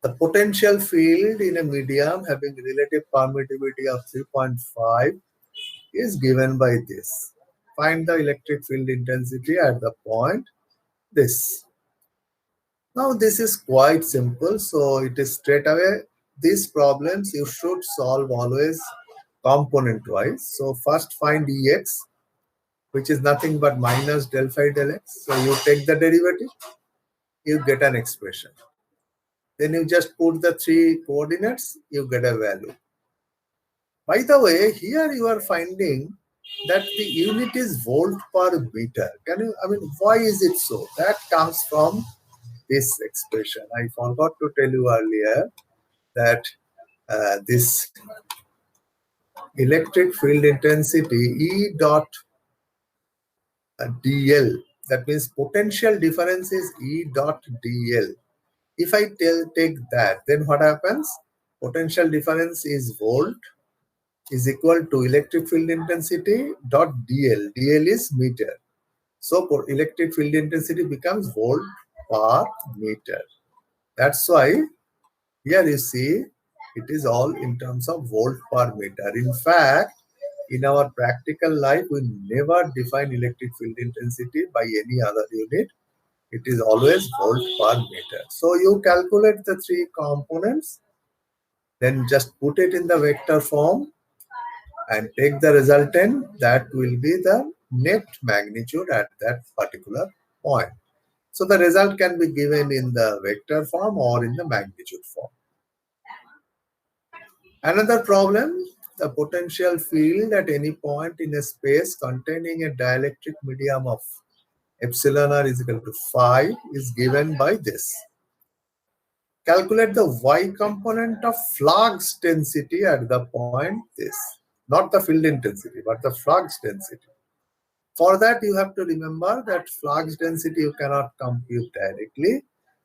Speaker 1: The potential field in a medium having relative permittivity of 3.5 is given by this. Find the electric field intensity at the point this. Now this is quite simple, so it is straight away. These problems you should solve always component wise. So first find Ex, which is nothing but minus del phi del x. So you take the derivative, you get an expression. Then you just put the three coordinates, you get a value. By the way, here you are finding that the unit is volt per meter. Why is it so? That comes from this expression. I forgot to tell you earlier that this electric field intensity E dot dl, that means potential difference is E dot dl. If I take that, then what happens? Potential difference is volt is equal to electric field intensity dot dl. dl is meter. So electric field intensity becomes volt per meter. That's why here you see it is all in terms of volt per meter. In fact, in our practical life, we never define electric field intensity by any other unit. It is always volt per meter. So you calculate the three components, then just put it in the vector form and take the resultant. That will be the net magnitude at that particular point. So the result can be given in the vector form or in the magnitude form. Another problem, the potential field at any point in a space containing a dielectric medium of epsilon r is equal to phi is given by this. Calculate the y component of flux density at the point this. Not the field intensity, but the flux density. For that, you have to remember that flux density you cannot compute directly.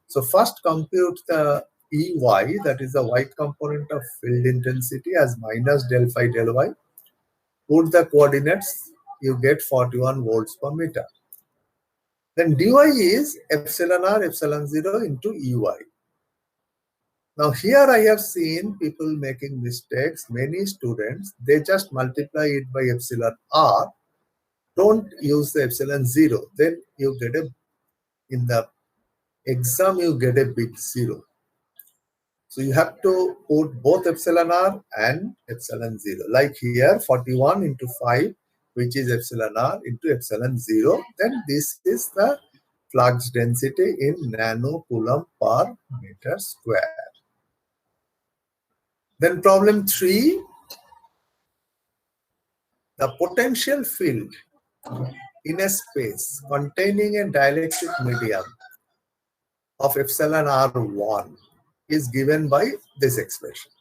Speaker 1: So first compute the EY, that is the y component of field intensity, as minus del phi del y. Put the coordinates, you get 41 volts per meter. Then dy is epsilon r epsilon 0 into EY. Now here I have seen people making mistakes. Many students, they just multiply it by epsilon r. Don't use the epsilon 0. Then you get in the exam, you get a big 0. So you have to put both epsilon r and epsilon 0. Like here, 41 into 5, which is epsilon r into epsilon 0. Then this is the flux density in nanocoulomb per meter square. Then problem 3, the potential field in a space containing a dielectric medium of epsilon r1 is given by this expression.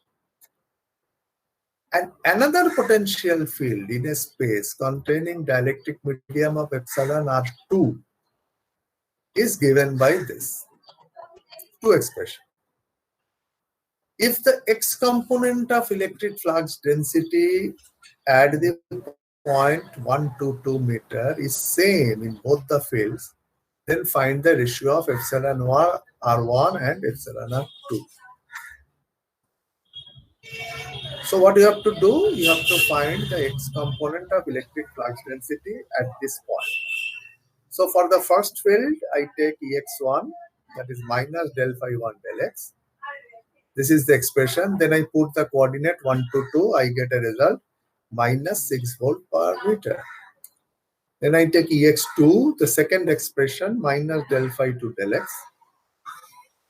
Speaker 1: And another potential field in a space containing dielectric medium of epsilon R2 is given by this two expression. If the x component of electric flux density at the point 122 meter is same in both the fields, then find the ratio of epsilon R1 and epsilon R2. So what you have to do, you have to find the x component of electric flux density at this point. So for the first field, I take Ex1, that is minus del phi 1 del x. This is the expression. Then I put the coordinate 1 to 2, I get a result minus 6 volt per meter. Then I take Ex2, the second expression, minus del phi 2 del x.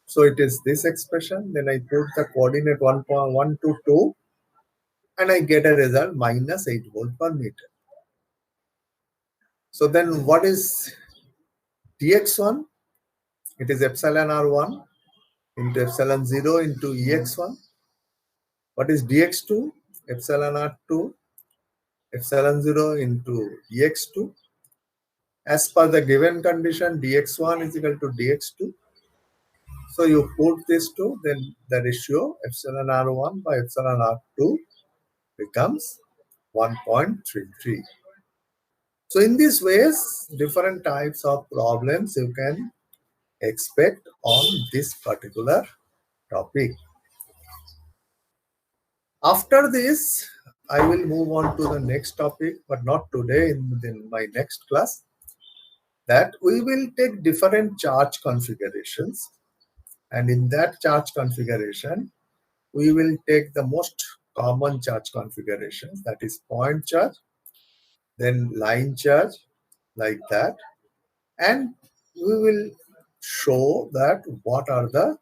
Speaker 1: So it is this expression. Then I put the coordinate 1 to 2, and I get a result minus 8 volt per meter. So then what is dx1? It is epsilon r1 into epsilon 0 into ex1. What is dx2? Epsilon r2 epsilon 0 into ex2. As per the given condition, dx1 is equal to dx2. So you put this two, then the ratio epsilon r1 by epsilon r2 becomes 1.33. So in these ways, different types of problems you can expect on this particular topic. After this, I will move on to the next topic, but not today, in my next class, that we will take different charge configurations. And in that charge configuration, we will take the most common charge configurations, that is point charge, then line charge, like that. And we will show that what are the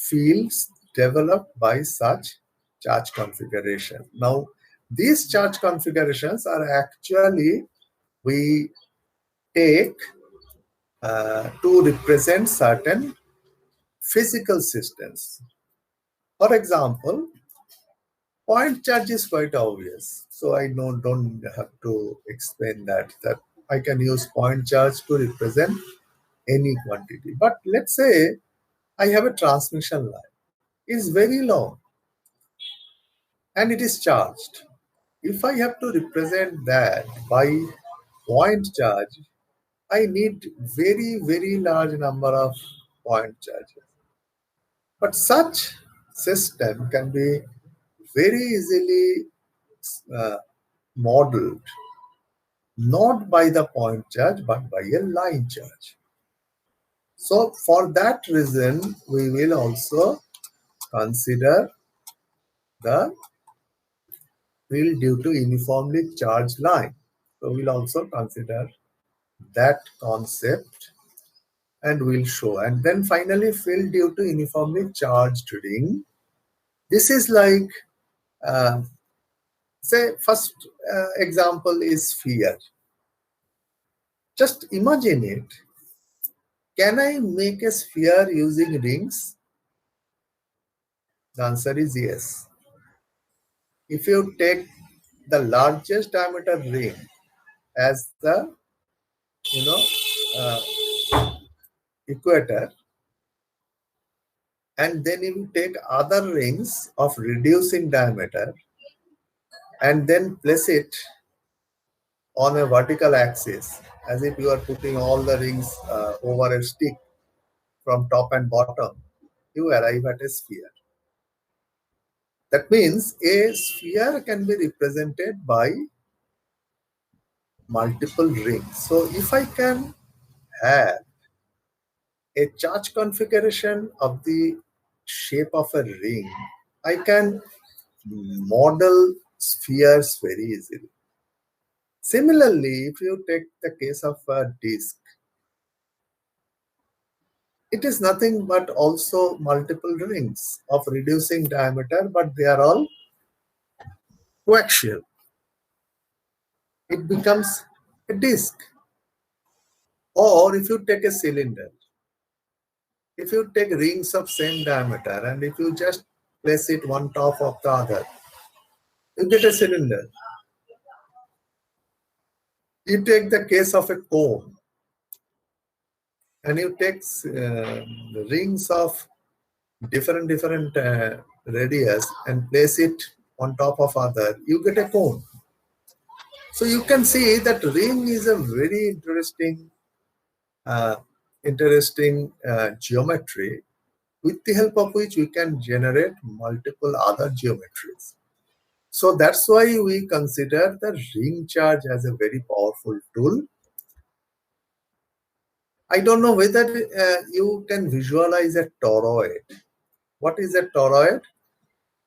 Speaker 1: fields developed by such charge configuration. Now, these charge configurations are actually we take to represent certain physical systems. For example, point charge is quite obvious, so I don't have to explain that I can use point charge to represent any quantity. But let's say I have a transmission line. It's very long and it is charged. If I have to represent that by point charge, I need very large number of point charges. But such system can be very easily modeled not by the point charge but by a line charge. So for that reason, we will also consider the field due to uniformly charged line. So we'll also consider that concept and we'll show. And then finally, field due to uniformly charged ring. This is like, say, first example is sphere. Just imagine it. Can I make a sphere using rings? The answer is yes. If you take the largest diameter ring as the equator, and then you take other rings of reducing diameter and then place it on a vertical axis as if you are putting all the rings over a stick from top and bottom, you arrive at a sphere. That means a sphere can be represented by multiple rings. So if I can have a charge configuration of the shape of a ring, I can model spheres very easily. Similarly, if you take the case of a disk, it is nothing but also multiple rings of reducing diameter, but they are all coaxial. It becomes a disk. Or if you take a cylinder, if you take rings of same diameter and if you just place it one top of the other, You get a cylinder. You take the case of a cone, and you take rings of different radius and place it on top of other. You get a cone. So you can see that ring is a very interesting geometry, with the help of which we can generate multiple other geometries. So that's why we consider the ring charge as a very powerful tool. I don't know whether you can visualize a toroid. What is a toroid?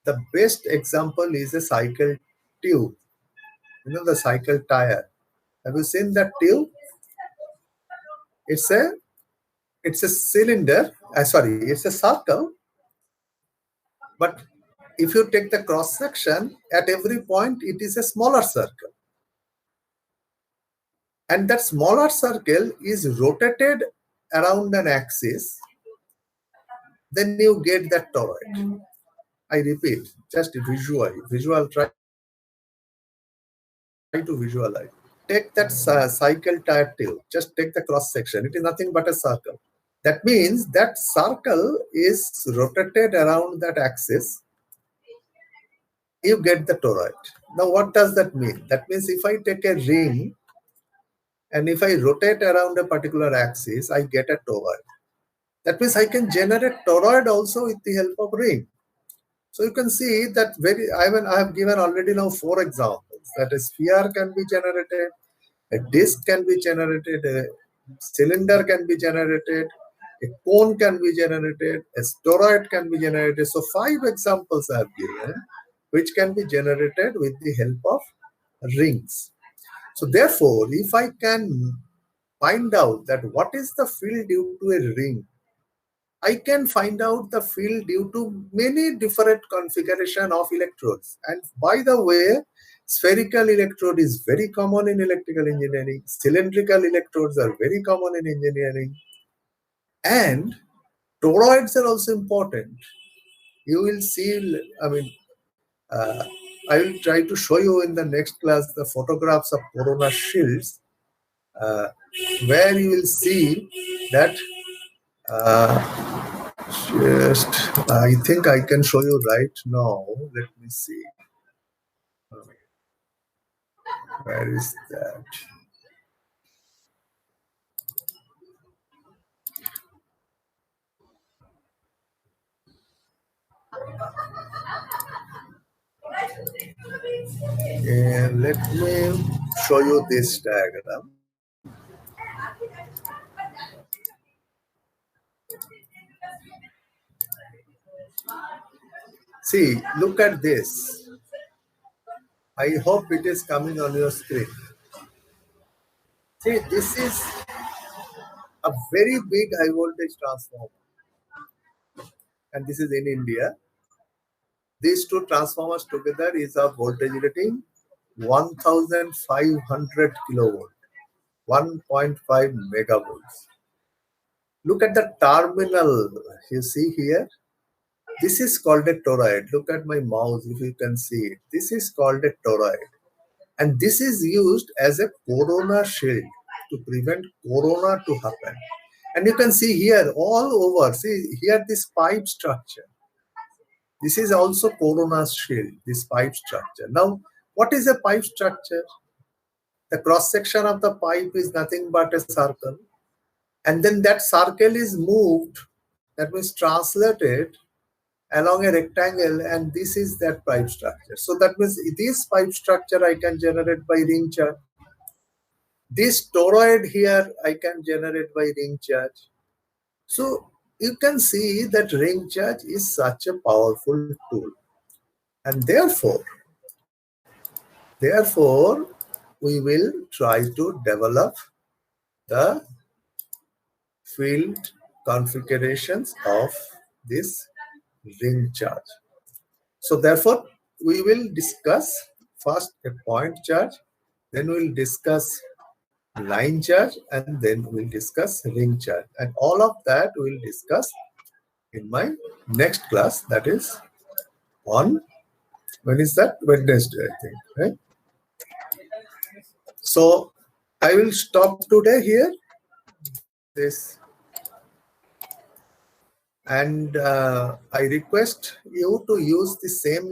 Speaker 1: The best example is a cycle tube. You know, the cycle tire. Have you seen that tube? It's a cylinder. Sorry, it's a circle. But if you take the cross section, at every point it is a smaller circle. And that smaller circle is rotated around an axis. Then you get that toroid. I repeat, just try to visualize. Take that cycle tire tube, just take the cross section. It is nothing but a circle. That means that circle is rotated around that axis. You get the toroid. Now, what does that mean? That means if I take a ring and if I rotate around a particular axis, I get a toroid. That means I can generate toroid also with the help of ring. So you can see that I have given already now 4 examples. That a sphere can be generated, a disc can be generated, a cylinder can be generated, a cone can be generated, a toroid can be generated. So 5 examples I have given, which can be generated with the help of rings. So therefore, if I can find out that what is the field due to a ring, I can find out the field due to many different configuration of electrodes. And by the way, spherical electrode is very common in electrical engineering. Cylindrical electrodes are very common in engineering. And toroids are also important. You will see, I will try to show you in the next class the photographs of corona shields, where you will see that I think I can show you right now. Let me see. Where is that? And let me show you this diagram. See, look at this. I hope it is coming on your screen. See, this is a very big high voltage transformer, and this is in India. These two transformers together is a voltage rating 1500 kilovolt, 1.5 megavolts. Look at the terminal you see here. This is called a toroid. Look at my mouse if you can see it. This is called a toroid. And this is used as a corona shield to prevent corona to happen. And you can see here all over, see here this pipe structure. This is also corona shield, this pipe structure. Now, what is a pipe structure? The cross section of the pipe is nothing but a circle. And then that circle is moved, that means translated along a rectangle, and this is that pipe structure. So that means this pipe structure I can generate by ring charge. This toroid here I can generate by ring charge. So you can see that ring charge is such a powerful tool. And therefore, we will try to develop the field configurations of this ring charge. So therefore, we will discuss first a point charge, then we'll discuss line charge, and then we'll discuss ring charge. And all of that we'll discuss in my next class, that is on When is that? Wednesday, I think, right? So I will stop today here. This, and I request you to use the same